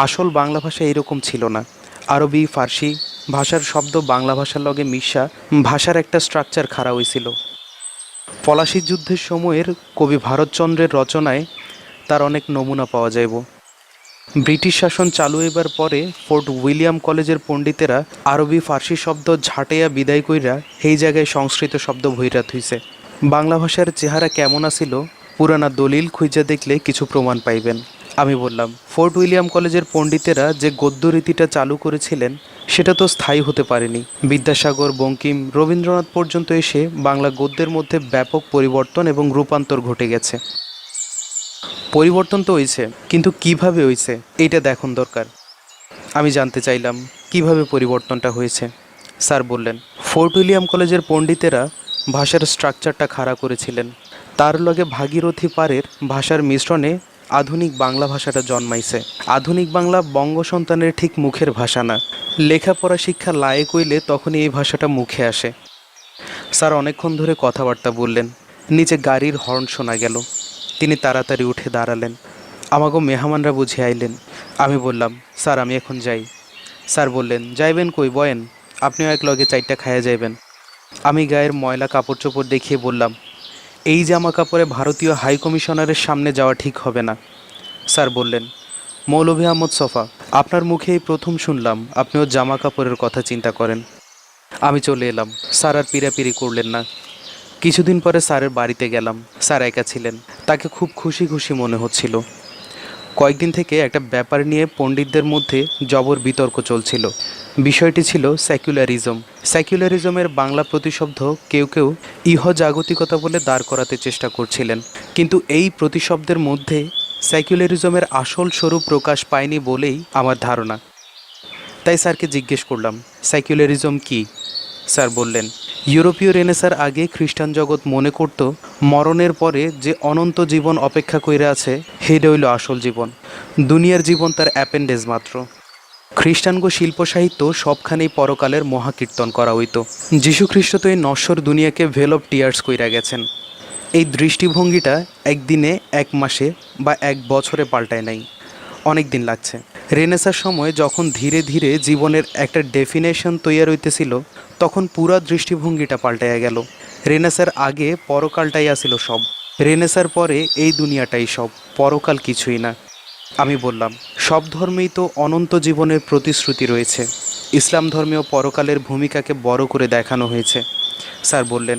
আসল বাংলা ভাষা এরকম ছিল না। আরবি, ফার্সি ভাষার শব্দ বাংলা ভাষার লগে মিশা ভাষার একটা স্ট্রাকচার খাড়া হয়েছিল। পলাশী যুদ্ধের সময়ের কবি ভারতচন্দ্রের রচনায় তার অনেক নমুনা পাওয়া যাইব। ব্রিটিশ শাসন চালু হইবার পরে ফোর্ট উইলিয়াম কলেজের পণ্ডিতেরা আরবি ফার্সি শব্দ ঝাঁটাইয়া বিদায় কইরা সেই জায়গায় সংস্কৃত শব্দ ভৈরা থুইছে। বাংলা ভাষার চেহারা কেমন আছিল, পুরানা দলিল খুঁজে দেখলে কিছু প্রমাণ পাইবেন। আমি বললাম, ফোর্ট উইলিয়াম কলেজের পণ্ডিতেরা যে গদ্য রীতিটা চালু করেছিলেন সেটা তো স্থায়ী হতে পারেনি। বিদ্যাসাগর, বঙ্কিম, রবীন্দ্রনাথ পর্যন্ত এসে বাংলা গদ্যের মধ্যে ব্যাপক পরিবর্তন এবং রূপান্তর ঘটে গেছে। পরিবর্তন তো হয়েছে, কিন্তু কিভাবে হয়েছে এইটা দেখন দরকার। আমি জানতে চাইলাম, কিভাবে পরিবর্তনটা হয়েছে? স্যার বললেন, ফোর্ট উইলিয়াম কলেজের পণ্ডিতেরা ভাষার স্ট্রাকচারটা খাড়া করেছিলেন, তার লগে ভাগীরথী পারের ভাষার মিশ্রণে আধুনিক বাংলা ভাষাটা জন্মাইছে। আধুনিক বাংলা বঙ্গ সন্তানের ঠিক মুখের ভাষা না। লেখাপড়া শিক্ষা লায়েক হইলে তখনই এই ভাষাটা মুখে আসে। স্যার অনেকক্ষণ ধরে কথাবার্তা বললেন। নিচে গাড়ির হর্ন শোনা গেল। তিনি তাড়াতাড়ি উঠে দাঁড়ালেন। আমাকে মেহমানরা বুঝে আইলেন। আমি বললাম, স্যার আমি এখন যাই। স্যার বললেন, যাইবেন কই, বয়েন, আপনিও এক লগে চারটা খাইয়া যাইবেন। আমি গায়ের ময়লা কাপড় চোপড় দেখিয়ে বললাম, এই জামা কাপড়ে ভারতীয় হাই কমিশনারের সামনে যাওয়া ঠিক হবে না। স্যার বললেন, মৌলভী আহমদ সোফা, আপনার মুখে এই প্রথম শুনলাম আপনিও জামা কাপড়ের কথা চিন্তা করেন। আমি চলে এলাম। স্যার আর পিড়াপিড়ি করলেন না। কিছুদিন পরে স্যারের বাড়িতে গেলাম। স্যার একা ছিলেন। তাকে খুব খুশি খুশি মনে হচ্ছিল। কয়েকদিন থেকে একটা ব্যাপার নিয়ে পণ্ডিতদের মধ্যে জবর বিতর্ক চলছিল। বিষয়টি ছিল সেকুলারিজম। সেকুলারিজমের বাংলা প্রতিশব্দ কেউ কেউ ইহজাগতিকতা বলে দাঁড় করাতে চেষ্টা করছিলেন, কিন্তু এই প্রতিশব্দের মধ্যে সেকুলারিজমের আসল স্বরূপ প্রকাশ পায়নি বলেই আমার ধারণা। তাই স্যারকে জিজ্ঞেস করলাম, সেকুলারিজম কি? স্যার বললেন, ইউরোপীয় রেনেসার আগে খ্রিস্টান জগৎ মনে করত মরণের পরে যে অনন্ত জীবন অপেক্ষা কইরা আছে সেটা হইল আসল জীবন, দুনিয়ার জীবন তার অ্যাপেন্ডেজ মাত্র। খ্রিস্টানগো শিল্প সাহিত্য সবখানেই পরকালের মহাকীর্তন করা হইতো। যীশুখ্রিস্ট তো এই নশ্বর দুনিয়াকে ভেল অফ টিয়ার্স কইরা গেছেন। এই দৃষ্টিভঙ্গিটা একদিনে, এক মাসে বা এক বছরে পাল্টায় নাই, অনেক দিন লাগছে। রেনেসার সময় যখন ধীরে ধীরে জীবনের একটা ডেফিনেশন তৈরি হইতেছিল, তখন পুরা দৃষ্টিভঙ্গিটা পাল্টাইয়া গেল। রেনেসার আগে পরকালটাই আসিল সব। রেনেসার পরে এই দুনিয়াটাই সব, পরকাল কিছুই না। আমি বললাম, সব ধর্মেই তো অনন্ত জীবনের প্রতিশ্রুতি রয়েছে। ইসলাম ধর্মেও পরকালের ভূমিকাকে বড় করে দেখানো হয়েছে। স্যার বললেন,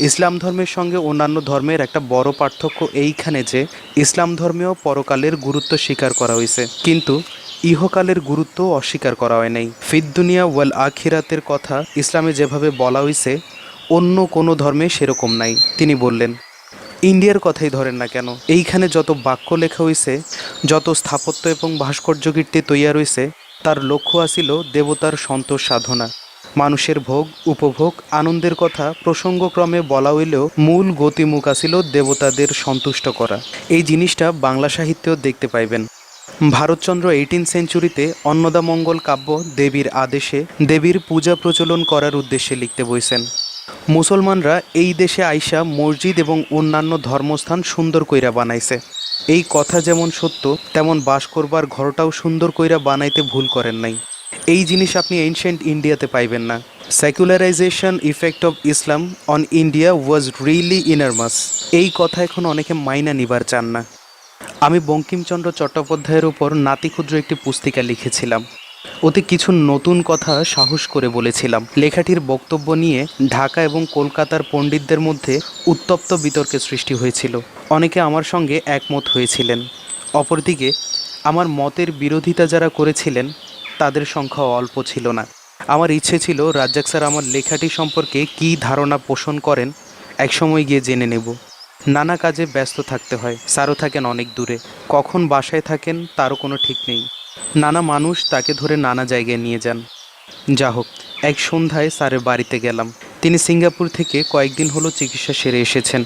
ইসলাম ধর্মের সঙ্গে অন্যান্য ধর্মের একটা বড় পার্থক্য এইখানে যে ইসলাম ধর্মেও পরকালের গুরুত্ব স্বীকার করা হয়েছে, কিন্তু ইহকালের গুরুত্ব অস্বীকার করা হয় নাই। ফিদ দুনিয়া ওয়াল আখিরাতের কথা ইসলামে যেভাবে বলা হয়েছে অন্য কোনো ধর্মে সেরকম নাই। তিনি বললেন, ইন্ডিয়ার কথাই ধরেন না কেন, এইখানে যত বাক্য লেখা হয়েছে, যত স্থাপত্য এবং ভাস্কর্য কীর্তি তৈয়া রয়েছে, তার লক্ষ্য আসিল দেবতার সন্তোষ সাধনা। মানুষের ভোগ উপভোগ আনন্দের কথা প্রসঙ্গক্রমে বলা হইলেও মূল গতিমুখ আসিল দেবতাদের সন্তুষ্ট করা। এই জিনিসটা বাংলা সাহিত্যেও দেখতে পাইবেন। ভারতচন্দ্র 18 সেঞ্চুরিতে অন্নদামঙ্গল কাব্য দেবীর আদেশে দেবীর পূজা প্রচলন করার উদ্দেশ্যে লিখতে বইছেন। মুসলমানরা এই দেশে আইসা মসজিদ এবং অন্যান্য ধর্মস্থান সুন্দর কইরা বানাইছে। এই কথা যেমন সত্য, তেমন বাস করবার ঘরটাও সুন্দর কইরা বানাইতে ভুল করেন নাই। এই জিনিস আপনি এনশিয়েন্ট ইন্ডিয়াতে পাইবেন না। Secularisation effect of Islam on India was really enormous. এই কথা এখন অনেকে মাইনা নিবার চান না। আমি বঙ্কিমচন্দ্র চট্টোপাধ্যায়ের উপর নাতিক্ষুদ্র একটি পুস্তিকা লিখেছিলাম। ওতে কিছু নতুন কথা সাহস করে বলেছিলাম। লেখাটির বক্তব্য নিয়ে ঢাকা এবং কলকাতার পণ্ডিতদের মধ্যে উত্তপ্ত বিতর্কের সৃষ্টি হয়েছিল। অনেকে আমার সঙ্গে একমত হয়েছিলেন। অপরদিকে আমার মতের বিরোধিতা যারা করেছিলেন তাদের সংখ্যা অল্প ছিল না। আমার ইচ্ছে ছিল রাজ্জাক স্যার আমার লেখাটি সম্পর্কে কী ধারণা পোষণ করেন একসময় গিয়ে জেনে নেব। নানা কাজে ব্যস্ত থাকতে হয়, স্যারও থাকেন অনেক দূরে, কখন বাসায় থাকেন তারও কোনো ঠিক নেই। নানা মানুষ তাকে ধরে নানা জায়গায় নিয়ে যান। যা হোক, এক সন্ধ্যায় স্যারের বাড়িতে গেলাম। তিনি সিঙ্গাপুর থেকে কয়েকদিন হলো চিকিৎসা সেরে এসেছেন।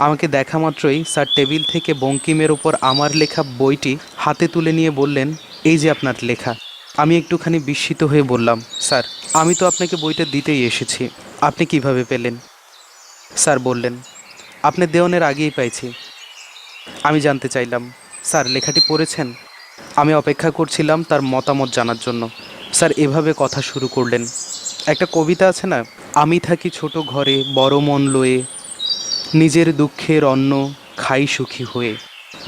আমাকে দেখা মাত্রই স্যার টেবিল থেকে বঙ্কিমের ওপর আমার লেখা বইটি হাতে তুলে নিয়ে বললেন, এই যে আপনার লেখা। আমি একটুখানি বিস্মিত হয়ে বললাম, স্যার আমি তো আপনাকে বইটা দিতেই এসেছি, আপনি কিভাবে পেলেন? স্যার বললেন, আপনি দেওয়ানের আগেই পাইছি। আমি জানতে চাইলাম, স্যার লেখাটি পড়েছেন? আমি অপেক্ষা করছিলাম তার মতামত জানার জন্য। স্যার এভাবে কথা শুরু করলেন, একটা কবিতা আছে না, আমি থাকি ছোট ঘরে বড় মন লয়ে, নিজের দুঃখের অন্ন খাই সুখী হয়ে।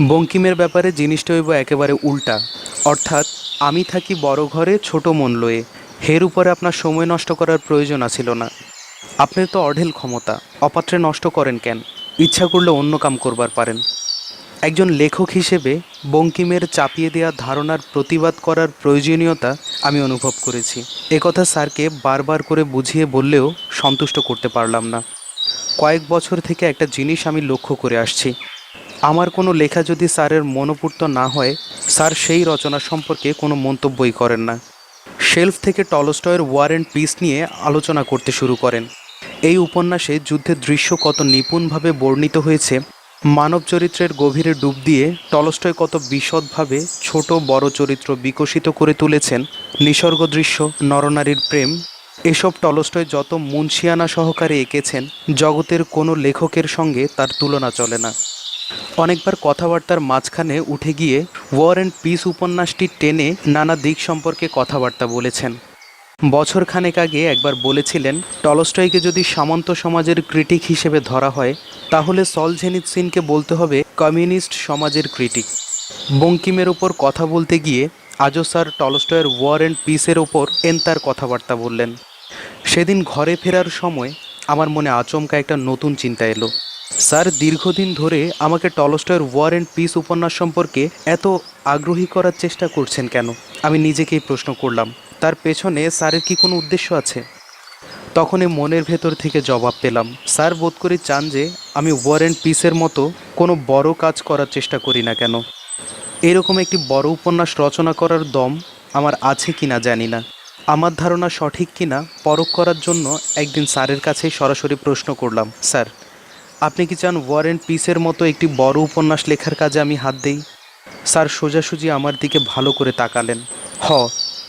বঙ্কিমের ব্যাপারে জিনিসটা হইব একেবারে উল্টা। অর্থাৎ আমি থাকি বড় ঘরে ছোট মন লয়ে, হের উপরে আপনার সময় নষ্ট করার প্রয়োজন আছিল না। আপনার তো অঢেল ক্ষমতা, অপাত্রে নষ্ট করেন কেন? ইচ্ছা করলে অন্য কাম করবার পারেন। একজন লেখক হিসেবে বঙ্কিমের চাপিয়ে দেওয়া ধারণার প্রতিবাদ করার প্রয়োজনীয়তা আমি অনুভব করেছি। একথা স্যারকে বারবার করে বুঝিয়ে বললেও সন্তুষ্ট করতে পারলাম না। কয়েক বছর থেকে একটা জিনিস আমি লক্ষ্য করে আসছি, আমার কোনো লেখা যদি স্যারের মনোপূর্ত না হয়, স্যার সেই রচনা সম্পর্কে কোনো মন্তব্যই করেন না। শেলফ থেকে টলস্টয়ের ওয়ার অ্যান্ড পিস নিয়ে আলোচনা করতে শুরু করেন। এই উপন্যাসে যুদ্ধের দৃশ্য কত নিপুণভাবে বর্ণিত হয়েছে, মানব চরিত্রের গভীরে ডুব দিয়ে টলস্টয় কত বিশদভাবে ছোট বড় চরিত্র বিকশিত করে তুলেছেন, নিসর্গ দৃশ্য, নরনারীর প্রেম, এসব টলস্টয় যত মুনশিয়ানা সহকারে এঁকেছেন, জগতের কোনো লেখকের সঙ্গে তার তুলনা চলে না। অনেকবার কথাবার্তার মাঝখানে উঠে গিয়ে ওয়ার অ্যান্ড পিস উপন্যাসটি টেনে নানা দিক সম্পর্কে কথাবার্তা বলেছেন। বছরখানেক আগে একবার বলেছিলেন, টলস্টয়কে যদি সামন্ত সমাজের ক্রিটিক হিসেবে ধরা হয়, তাহলে সলঝেনিৎসিনকে বলতে হবে কমিউনিস্ট সমাজের ক্রিটিক। বঙ্কিমের ওপর কথা বলতে গিয়ে আজও স্যার টলস্টয়ের ওয়ার অ্যান্ড পিসের ওপর তার কথাবার্তা বললেন। সেদিন ঘরে ফেরার সময় আমার মনে আচমকা একটা নতুন চিন্তা এলো। স্যার দীর্ঘদিন ধরে আমাকে টলস্টয়ের ওয়ার অ্যান্ড পিস উপন্যাস সম্পর্কে এত আগ্রহী করার চেষ্টা করছেন কেন? আমি নিজেকেই প্রশ্ন করলাম, তার পেছনে স্যারের কি কোনো উদ্দেশ্য আছে? তখনই মনের ভেতর থেকে জবাব পেলাম, স্যার বোধ করি চান যে আমি ওয়ার অ্যান্ড পিসের মতো কোনো বড় কাজ করার চেষ্টা করি না কেন। এরকম একটি বড় উপন্যাস রচনা করার দম আমার আছে কিনা জানি না। আমার ধারণা সঠিক কিনা পরখ করার জন্য একদিন স্যারের কাছেই সরাসরি প্রশ্ন করলাম, স্যার আপনি কি চান ওয়ার অ্যান্ড পিসের মতো একটি বড় উপন্যাস লেখার কাজে আমি হাত দেই? স্যার সোজাসুজি আমার দিকে ভালো করে তাকালেন।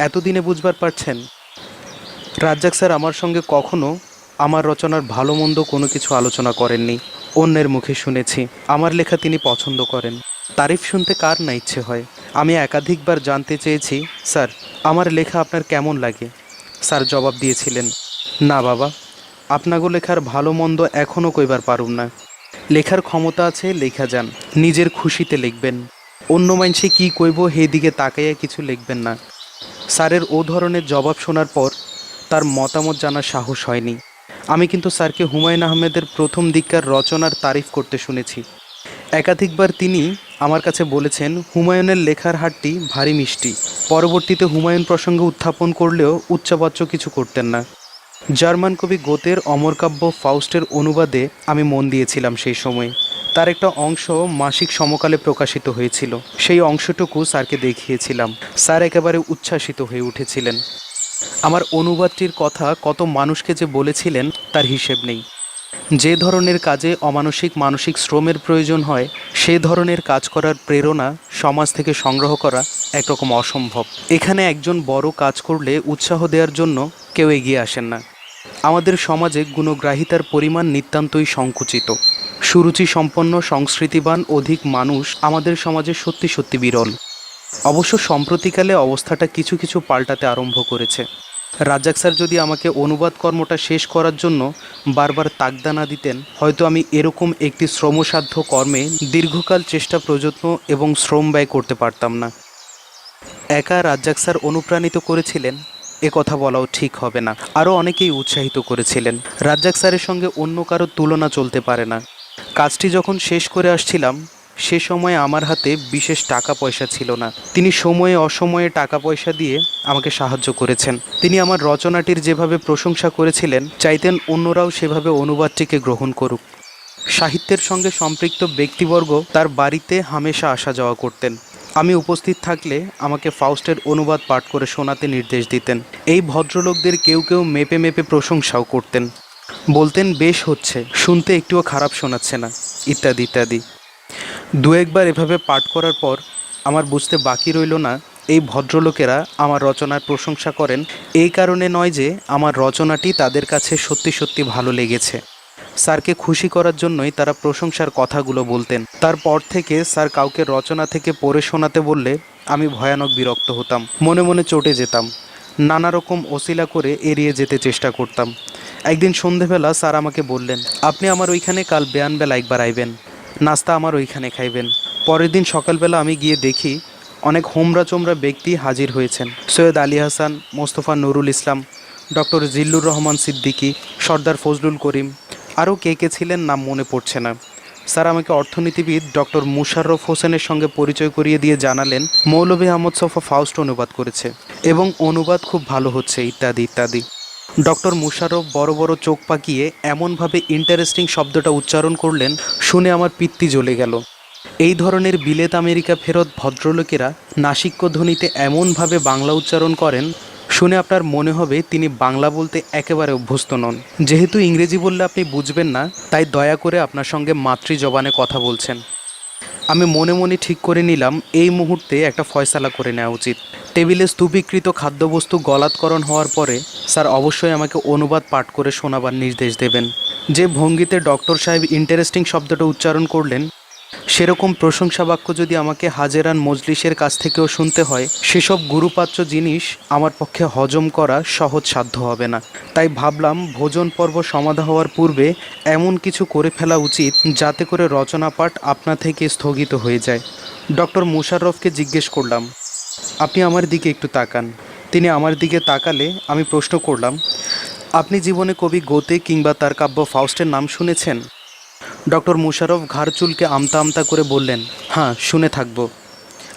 এতদিনে বুঝবার পারছেন? রাজ্জাক স্যার আমার সঙ্গে কখনো আমার রচনার ভালো মন্দ কোনো কিছু আলোচনা করেননি। অন্যের মুখে শুনেছি আমার লেখা তিনি পছন্দ করেন। তারিফ শুনতে কার না ইচ্ছে হয়। আমি একাধিকবার জানতে চেয়েছি, স্যার আমার লেখা আপনার কেমন লাগে? স্যার জবাব দিয়েছিলেন, না বাবা, আপনাগো লেখার ভালো মন্দ এখনও কইবার পারুম না। লেখার ক্ষমতা আছে, লেখা যান, নিজের খুশিতে লিখবেন। অন্য মানুষে কি কইব সেই দিকে তাকাইয়া কিছু লিখবেন না। স্যারের ও ধরনের জবাব শোনার পর তার মতামত জানার সাহস হয়নি। আমি কিন্তু স্যারকে হুমায়ুন আহমেদের প্রথম দিককার রচনার তারিফ করতে শুনেছি। একাধিকবার তিনি আমার কাছে বলেছেন হুমায়ুনের লেখার হাটটি ভারী মিষ্টি। পরবর্তীতে হুমায়ুন প্রসঙ্গে উত্থাপন করলেও উচ্চাবাচ্য কিছু করতেন না। জার্মান কবি গোতের অমরকাব্য ফাউস্টের অনুবাদে আমি মন দিয়েছিলাম সেই সময়। তার একটা অংশ মাসিক সমকালে প্রকাশিত হয়েছিল, সেই অংশটুকু স্যারকে দেখিয়েছিলাম। স্যার একেবারে উচ্ছ্বাসিত হয়ে উঠেছিলেন। আমার অনুবাদটির কথা কত মানুষকে যে বলেছিলেন তার হিসেব নেই। যে ধরনের কাজে অমানসিক মানসিক শ্রমের প্রয়োজন হয় সে ধরনের কাজ করার প্রেরণা সমাজ থেকে সংগ্রহ করা একরকম অসম্ভব। এখানে একজন বড় কাজ করলে উৎসাহ দেওয়ার জন্য কেউ এগিয়ে আসেন না। আমাদের সমাজে গুণগ্রাহিতার পরিমাণ নিতান্তই সংকুচিত। সুরুচি সম্পন্ন সংস্কৃতিবান অধিক মানুষ আমাদের সমাজে সত্যি সত্যি বিরল। অবশ্য সম্প্রতিকালে অবস্থাটা কিছু কিছু পাল্টাতে আরম্ভ করেছে। রাজ্জাক স্যার যদি আমাকে অনুবাদ কর্মটা শেষ করার জন্য বারবার তাগদা না দিতেন, হয়তো আমি এরকম একটি শ্রমসাধ্য কর্মে দীর্ঘকাল চেষ্টা প্রযত্ন এবং শ্রম ব্যয় করতে পারতাম না। একা রাজ্জাক স্যার অনুপ্রাণিত করেছিলেন এ কথা বলাও ঠিক হবে না, আরও অনেকেই উৎসাহিত করেছিলেন। রাজ্জাক স্যারের সঙ্গে অন্য কারো তুলনা চলতে পারে না। কাজটি যখন শেষ করে আসছিলাম সে সময় আমার হাতে বিশেষ টাকা পয়সা ছিল না। তিনি সময়ে অসময়ে টাকা পয়সা দিয়ে আমাকে সাহায্য করেছেন। তিনি আমার রচনাটির যেভাবে প্রশংসা করেছিলেন চাইতেন অন্যরাও সেভাবে অনুবাদটিকে গ্রহণ করুক। সাহিত্যের সঙ্গে সম্পৃক্ত ব্যক্তিবর্গ তার বাড়িতে হামেশা আসা যাওয়া করতেন। আমি উপস্থিত থাকলে আমাকে ফাউস্টের অনুবাদ পাঠ করে শোনাতে নির্দেশ দিতেন। এই ভদ্রলোকদের কেউ কেউ মেপে মেপে প্রশংসাও করতেন, বলতেন বেশ হচ্ছে, শুনতে একটুও খারাপ শোনাচ্ছে না, ইত্যাদি ইত্যাদি। দু একবার এভাবে পাঠ করার পর আমার বুঝতে বাকি রইল না এই ভদ্রলোকেরা আমার রচনার প্রশংসা করেন এই কারণে নয় যে আমার রচনাটি তাদের কাছে সত্যি সত্যি ভালো লেগেছে। স্যারকে খুশি করার জন্যই তারা প্রশংসার কথাগুলো বলতেন। তারপর থেকে স্যার কাউকে রচনা থেকে পড়ে শোনাতে বললে আমি ভয়ানক বিরক্ত হতাম, মনে মনে চটে যেতাম, নানা রকম অছিলা করে এড়িয়ে যেতে চেষ্টা করতাম। একদিন সন্ধেবেলা স্যার আমাকে বললেন, আপনি আমার ওইখানে কাল বেয়ানবেলা একবার আইবেন, নাস্তা আমার ওইখানে খাইবেন। পরের দিন সকালবেলা আমি গিয়ে দেখি অনেক হোমরা চোমরা ব্যক্তি হাজির হয়েছেন। সৈয়দ আলী হাসান, মোস্তফা নুরুল ইসলাম, ডক্টর জিল্লুর রহমান সিদ্দিকী, সর্দার ফজলুল করিম, আরও কে কে ছিলেন নাম মনে পড়ছে না। স্যার আমাকে অর্থনীতিবিদ ডক্টর মুশাররফ হোসেনের সঙ্গে পরিচয় করিয়ে দিয়ে জানালেন মৌলভী আহমদ ছফা ফাউস্ট অনুবাদ করেছে এবং অনুবাদ খুব ভালো হচ্ছে, ইত্যাদি ইত্যাদি। ডক্টর মুশাররফ বড় বড় চোখ পাকিয়ে এমনভাবে ইন্টারেস্টিং শব্দটা উচ্চারণ করলেন, শুনে আমার পিত্তি জ্বলে গেল। এই ধরনের বিলেত আমেরিকা ফেরত ভদ্রলোকেরা নাসিক্য ধ্বনিতে এমনভাবে বাংলা উচ্চারণ করেন, শুনে আপনার মনে হবে তিনি বাংলা বলতে একেবারে অভ্যস্ত নন। যেহেতু ইংরেজি বললে আপনি বুঝবেন না, তাই দয়া করে আপনার সঙ্গে মাতৃজবানে কথা বলছেন। আমি মনে মনে ঠিক করে নিলাম এই মুহূর্তে একটা ফয়সালা করে নেওয়া উচিত। টেবিলে স্তূপীকৃত খাদ্যবস্তু গলাৎকরণ হওয়ার পরে স্যার অবশ্যই আমাকে অনুবাদ পাঠ করে শোনাবার নির্দেশ দেবেন। যে ভঙ্গিতে ডক্টর সাহেব ইন্টারেস্টিং শব্দটা উচ্চারণ করলেন, সেরকম প্রশংসা বাক্য যদি আমাকে হাজেরান মজলিসের কাছ থেকেও শুনতে হয়, সেসব গুরুপাচ্য জিনিস আমার পক্ষে হজম করা সহজ সাধ্য হবে না। তাই ভাবলাম ভোজন পর্ব সমাধা হওয়ার পূর্বে এমন কিছু করে ফেলা উচিত যাতে করে রচনা পাঠ আপনা থেকে স্থগিত হয়ে যায়। ডক্টর মুশাররফকে জিজ্ঞেস করলাম, আপনি আমার দিকে একটু তাকান। তিনি আমার দিকে তাকালে আমি প্রশ্ন করলাম, আপনি জীবনে কবি গোতে কিংবা তার কাব্য ফাউস্টের নাম শুনেছেন? ডক্টর মুশাররফ ঘাড় চুলকে আমতা আমতা করে বললেন, হ্যাঁ শুনে থাকব।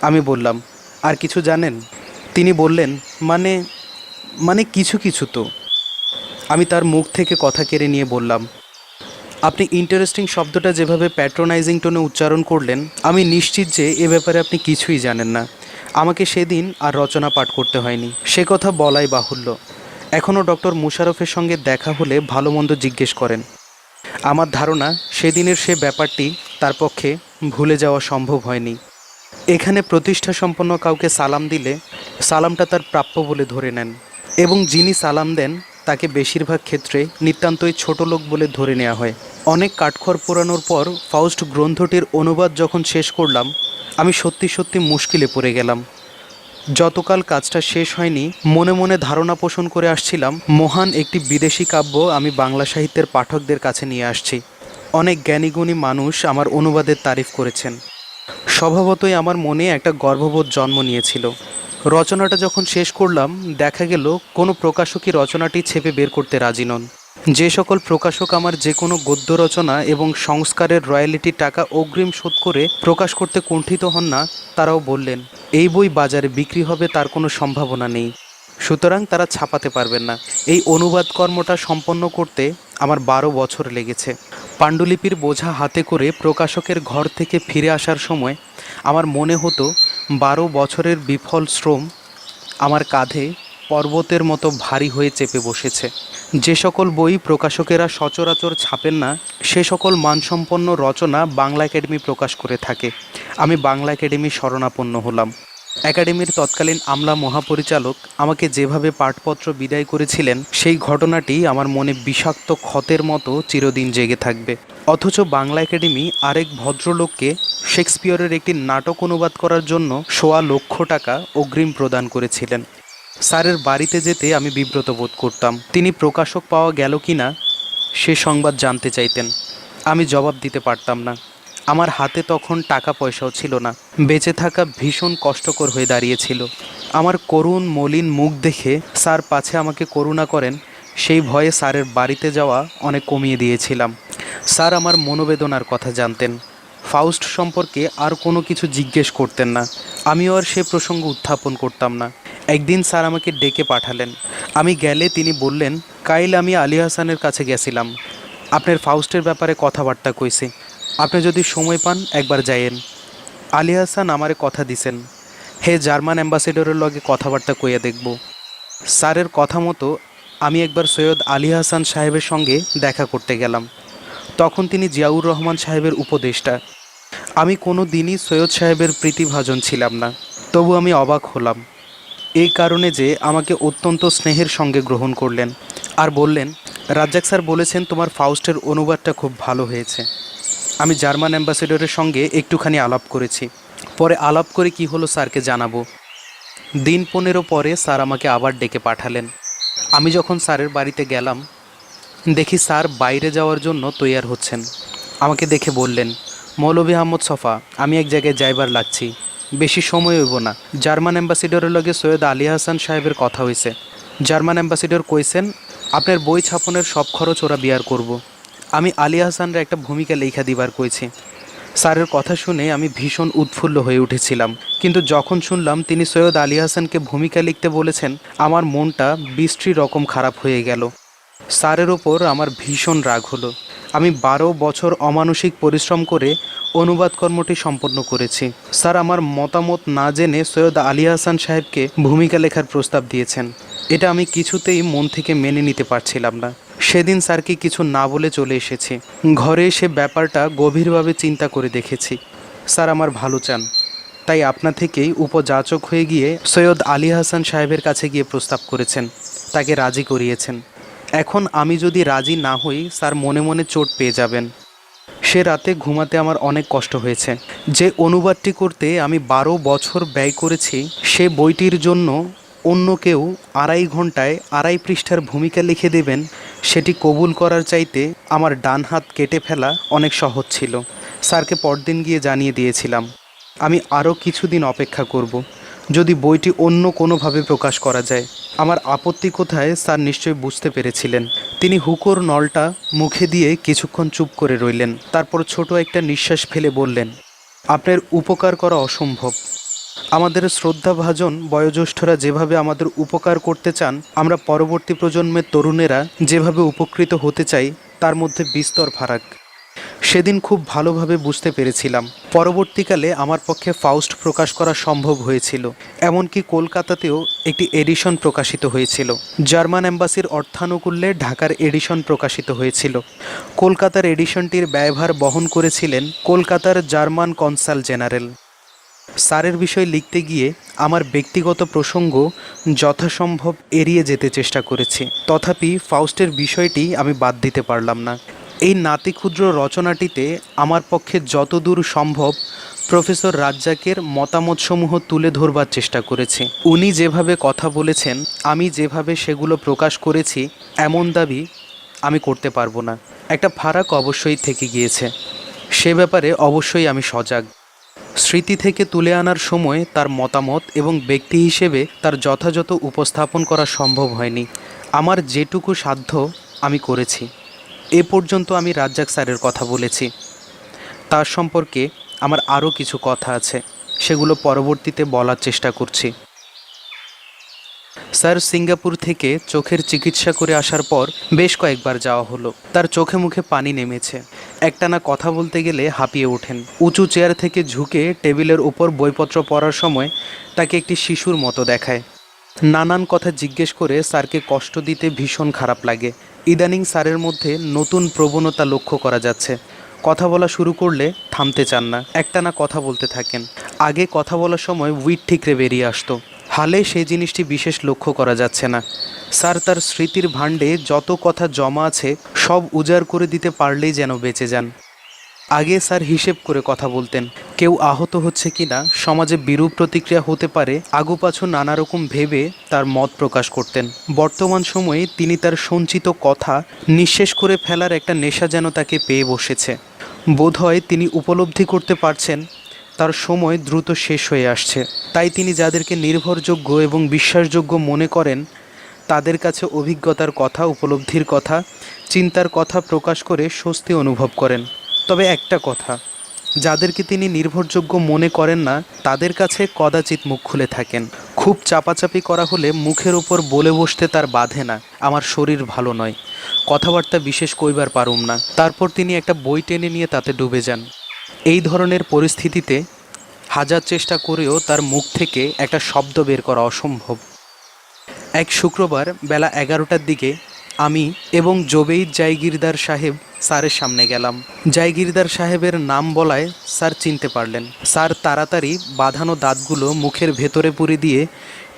আমি বললাম, আর কিছু জানেন? তিনি বললেন, মানে মানে কিছু কিছু তো। আমি তার মুখ থেকে কথা কেড়ে নিয়ে বললাম, আপনি ইন্টারেস্টিং শব্দটা যেভাবে প্যাট্রোনাইজিং টোনে উচ্চারণ করলেন, আমি নিশ্চিত যে এ ব্যাপারে আপনি কিছুই জানেন না। আমাকে সেদিন আর রচনা পাঠ করতে হয়নি, সে কথা বলাই বাহুল্য। এখনও ডক্টর মুশাররফের সঙ্গে দেখা হলে ভালো মন্দ জিজ্ঞেস করেন। আমার ধারণা সেদিনের সে ব্যাপারটি তার পক্ষে ভুলে যাওয়া সম্ভব হয়নি। এখানে প্রতিষ্ঠা সম্পন্ন কাউকে সালাম দিলে সালামটা তার প্রাপ্য বলে ধরে নেন এবং যিনি সালাম দেন তাকে বেশিরভাগ ক্ষেত্রে নিতান্তই ছোট লোক বলে ধরে নেওয়া হয়। অনেক কাঠখড় পোড়ানোর পর ফাউস্ট গ্রন্থটির অনুবাদ যখন শেষ করলাম, আমি সত্যি সত্যি মুশকিলে পড়ে গেলাম। যতকাল কাজটা শেষ হয়নি মনে মনে ধারণা পোষণ করে আসছিলাম মহান একটি বিদেশি কাব্য আমি বাংলা সাহিত্যের পাঠকদের কাছে নিয়ে আসছি। অনেক জ্ঞানীগুণী মানুষ আমার অনুবাদের তারিফ করেছেন। স্বভাবতই আমার মনে একটা গর্ববোধ জন্ম নিয়েছিল। রচনাটা যখন শেষ করলাম, দেখা গেল কোনো প্রকাশকই রচনাটি ছেপে বের করতে রাজি নন। যে সকল প্রকাশক আমার যে কোনো গদ্য রচনা এবং সংস্কারের রয়্যালিটির টাকা অগ্রিম শোধ করে প্রকাশ করতে কুণ্ঠিত হন না, তারাও বললেন এই বই বাজারে বিক্রি হবে তার কোনো সম্ভাবনা নেই, সুতরাং তারা ছাপাতে পারবেন না। এই অনুবাদ কর্মটা সম্পন্ন করতে আমার 12 বছর লেগেছে। পাণ্ডুলিপির বোঝা হাতে করে প্রকাশকের ঘর থেকে ফিরে আসার সময় আমার মনে হতো 12 বছরের বিফল শ্রম আমার কাঁধে পর্বতের মতো ভারী হয়ে চেপে বসেছে। যে সকল বই প্রকাশকেরা সচরাচর ছাপেন না, সে সকল মানসম্পন্ন রচনা বাংলা একাডেমি প্রকাশ করে থাকে। আমি বাংলা একাডেমির শরণাপন্ন হলাম। একাডেমির তৎকালীন আমলা মহাপরিচালক আমাকে যেভাবে পাঠপত্র বিদায় করেছিলেন, সেই ঘটনাটি আমার মনে বিষাক্ত ক্ষতের মতো চিরদিন জেগে থাকবে। অথচ বাংলা একাডেমি আরেক ভদ্রলোককে শেক্সপিয়রের একটি নাটক অনুবাদ করার জন্য 1,00,000 টাকা অগ্রিম প্রদান করেছিলেন। স্যারের বাড়িতে যেতে আমি বিব্রত বোধ করতাম। তিনি প্রকাশক পাওয়া গেল কি না সে সংবাদ জানতে চাইতেন। আমি জবাব দিতে পারতাম না। আমার হাতে তখন টাকা পয়সাও ছিল না। বেঁচে থাকা ভীষণ কষ্টকর হয়ে দাঁড়িয়েছিল। আমার করুণ মলিন মুখ দেখে স্যার পাছে আমাকে করুণা করেন, সেই ভয়ে স্যারের বাড়িতে যাওয়া অনেক কমিয়ে দিয়েছিলাম। স্যার আমার মনোবেদনার কথা জানতেন। ফাউস্ট সম্পর্কে আর কোনো কিছু জিজ্ঞেস করতেন না। আমিও আর সে প্রসঙ্গ উত্থাপন করতাম না। একদিন স্যার আমাকে ডেকে পাঠালেন। আমি গেলে তিনি বললেন, কাইল আমি আলী হাসানের কাছে গেছিলাম, আপনার ফাউস্টের ব্যাপারে কথাবার্তা কইছি, আপনি যদি সময় পান একবার যাইয়েন। আলী হাসান আমারে কথা দিছেন, হে জার্মান অ্যাম্বাসেডরের লগে কথাবার্তা কইয়া দেখব। স্যারের কথা মতো আমি একবার সৈয়দ আলী হাসান সাহেবের সঙ্গে দেখা করতে গেলাম। তখন তিনি জিয়াউর রহমান সাহেবের উপদেষ্টা। আমি কোনো দিনই সৈয়দ সাহেবের প্রীতিভাজন ছিলাম না, তবু আমি অবাক হলাম এই কারণে যে আমাকে অত্যন্ত স্নেহের সঙ্গে গ্রহণ করলেন আর বললেন, রাজ্জাক স্যার বলেছেন তোমার ফাউস্টের অনুবাদটা খুব ভালো হয়েছে। আমি জার্মান অ্যাম্বাসেডরের সঙ্গে একটুখানি আলাপ করেছি, পরে আলাপ করে কি হলো স্যারকে জানাবো। দিন 15 পরে স্যার আমাকে আবার ডেকে পাঠালেন। আমি যখন স্যারের বাড়িতে গেলাম, দেখি স্যার বাইরে যাওয়ার জন্য তৈয়ার হচ্ছেন। আমাকে দেখে বললেন, মৌলভী আহমদ সফা, আমি এক জায়গায় যাইবার লাগছি, বেশি সময় হইব না। জার্মান অ্যাম্বাসেডরের লগে সৈয়দ আলী হাসান সাহেবের কথা হয়েছে। জার্মান অ্যাম্বাসেডর কইছেন আপনার বই ছাপনের সব খরচ ওরা বিয়ার করব। আমি আলী হাসানরা একটা ভূমিকা লেখা দিবার কইছি। স্যারের কথা শুনে আমি ভীষণ উৎফুল্ল হয়ে উঠেছিলাম, কিন্তু যখন শুনলাম তিনি সৈয়দ আলী হাসানকে ভূমিকা লিখতে বলেছেন, আমার মনটা বিশ্রী রকম খারাপ হয়ে গেল। স্যারের ওপর আমার ভীষণ রাগ হলো। আমি 12 বছর অমানসিক পরিশ্রম করে অনুবাদ কর্মটি সম্পন্ন করেছি। স্যার আমার মতামত না জেনে সৈয়দ আলী হাসান সাহেবকে ভূমিকা লেখার প্রস্তাব দিয়েছেন। এটা আমি কিছুতেই মন থেকে মেনে নিতে পারছিলাম না। সেদিন স্যারকে কিছু না বলে চলে এসেছি। ঘরে এসে ব্যাপারটা গভীরভাবে চিন্তা করে দেখেছি। স্যার আমার ভালো চান, তাই আপনা থেকেই উপযাচক হয়ে গিয়ে সৈয়দ আলী হাসান সাহেবের কাছে গিয়ে প্রস্তাব করেছেন, তাকে রাজি করিয়েছেন। এখন আমি যদি রাজি না হই, স্যার মনে মনে চোট পেয়ে যাবেন। সে রাতে ঘুমাতে আমার অনেক কষ্ট হয়েছে। যে অনুবাদটি করতে আমি 12 বছর ব্যয় করেছি, সে বইটির জন্য অন্য কেউ 2.5 ঘন্টায় 2.5 পৃষ্ঠার ভূমিকা লিখে দেবেন, সেটি কবুল করার চাইতে আমার ডান হাত কেটে ফেলা অনেক সহজ ছিল। স্যারকে পরদিন গিয়ে জানিয়ে দিয়েছিলাম আমি আরও কিছুদিন অপেক্ষা করব, যদি বইটি অন্য কোনোভাবে প্রকাশ করা যায়। আমার আপত্তি কোথায় স্যার নিশ্চয়ই বুঝতে পেরেছিলেন। তিনি হুকোর নলটা মুখে দিয়ে কিছুক্ষণ চুপ করে রইলেন। তারপর ছোট একটা নিঃশ্বাস ফেলে বললেন, আপনার উপকার করা অসম্ভব। আমাদের শ্রদ্ধাভাজন বয়োজ্যেষ্ঠরা যেভাবে আমাদের উপকার করতে চান, আমরা পরবর্তী প্রজন্মের তরুণেরা যেভাবে উপকৃত হতে চাই, তার মধ্যে বিস্তর ফারাক। সেদিন খুব ভালোভাবে বুঝতে পেরেছিলাম। পরবর্তীকালে আমার পক্ষে ফাউস্ট প্রকাশ করা সম্ভব হয়েছিল। এমনকি কলকাতাতেও একটি এডিশন প্রকাশিত হয়েছিল। জার্মান অ্যাম্বাসির অর্থানুকূল্যে ঢাকার এডিশন প্রকাশিত হয়েছিল। কলকাতার এডিশনটির ব্যয়ভার বহন করেছিলেন কলকাতার জার্মান কনসাল জেনারেল। স্যারের বিষয় লিখতে গিয়ে আমার ব্যক্তিগত প্রসঙ্গ যথাসম্ভব এড়িয়ে যেতে চেষ্টা করেছি, তথাপি ফাউস্টের বিষয়টি আমি বাদ দিতে পারলাম না। এই নাতিক্ষুদ্র রচনাটিতে আমার পক্ষে যতদূর সম্ভব প্রফেসর রাজ্জাকের মতামতসমূহ তুলে ধরবার চেষ্টা করেছি। উনি যেভাবে কথা বলেছেন, আমি যেভাবে সেগুলো প্রকাশ করেছি, এমন দাবি আমি করতে পারবো না। একটা ফারাক অবশ্যই থেকে গিয়েছে, সে ব্যাপারে অবশ্যই আমি সজাগ। স্মৃতি থেকে তুলে আনার সময় তার মতামত এবং ব্যক্তি হিসেবে তার যথাযথ উপস্থাপন করা সম্ভব হয়নি। আমার যেটুকু সাধ্য আমি করেছি। এ পর্যন্ত আমি রাজ্জাক স্যারের কথা বলেছি। তার সম্পর্কে আমার আরও কিছু কথা আছে, সেগুলো পরবর্তীতে বলার চেষ্টা করছি। স্যার সিঙ্গাপুর থেকে চোখের চিকিৎসা করে আসার পর বেশ কয়েকবার যাওয়া হলো। তার চোখে মুখে পানি নেমেছে। একটানা কথা বলতে গেলে হাঁপিয়ে ওঠেন। উঁচু চেয়ার থেকে ঝুঁকে টেবিলের উপর বইপত্র পড়ার সময় তাকে একটি শিশুর মতো দেখায়। নানান কথা জিজ্ঞেস করে স্যারকে কষ্ট দিতে ভীষণ খারাপ লাগে। ইদানিং স্যারের মধ্যে নতুন প্রবণতা লক্ষ্য করা যাচ্ছে। কথা বলা শুরু করলে থামতে চান না, একটানা কথা বলতে থাকেন। আগে কথা বলার সময় উইট ঠিকরে বেরিয়ে আসতো, হালে সেই জিনিসটি বিশেষ লক্ষ্য করা যাচ্ছে না। স্যার তার স্মৃতির ভাণ্ডে যত কথা জমা আছে সব উজাড় করে দিতে পারলেই যেন বেঁচে যান। আগে স্যার হিসেব করে কথা বলতেন, কেউ আহত হচ্ছে কিনা, সমাজে বিরূপ প্রতিক্রিয়া হতে পারে, আগুপাছু নানা রকম ভেবে তার মত প্রকাশ করতেন। বর্তমান সময়ে তিনি তার সঞ্চিত কথা নিঃশেষ করে ফেলার একটা নেশা যেন তাকে পেয়ে বসেছে। বোধহয় তিনি উপলব্ধি করতে পারছেন তার সময় দ্রুত শেষ হয়ে আসছে। তাই তিনি যাদেরকে নির্ভরযোগ্য এবং বিশ্বাসযোগ্য মনে করেন তাদের কাছে অভিজ্ঞতার কথা, উপলব্ধির কথা, চিন্তার কথা প্রকাশ করে স্বস্তি অনুভব করেন। তবে একটা কথা, যাদেরকে তিনি নির্ভরযোগ্য মনে করেন না তাদের কাছে কদাচিৎ মুখ খুলে থাকেন। খুব চাপাচাপি করা হলে মুখের ওপর বলে বসতে তার বাধে না, আমার শরীর ভালো নয়, কথাবার্তা বিশেষ কইবার পারুম না। তারপর তিনি একটা বই টেনে নিয়ে তাতে ডুবে যান। এই ধরনের পরিস্থিতিতে হাজার চেষ্টা করেও তার মুখ থেকে একটা শব্দ বের করা অসম্ভব। এক শুক্রবার বেলা 11টার দিকে আমি এবং জোবেইদ জায়গিরদার সাহেব স্যারের সামনে গেলাম। জায়গিরদার সাহেবের নাম বলায় স্যার চিনতে পারলেন। স্যার তাড়াতাড়ি বাঁধানো দাঁতগুলো মুখের ভেতরে পুরে দিয়ে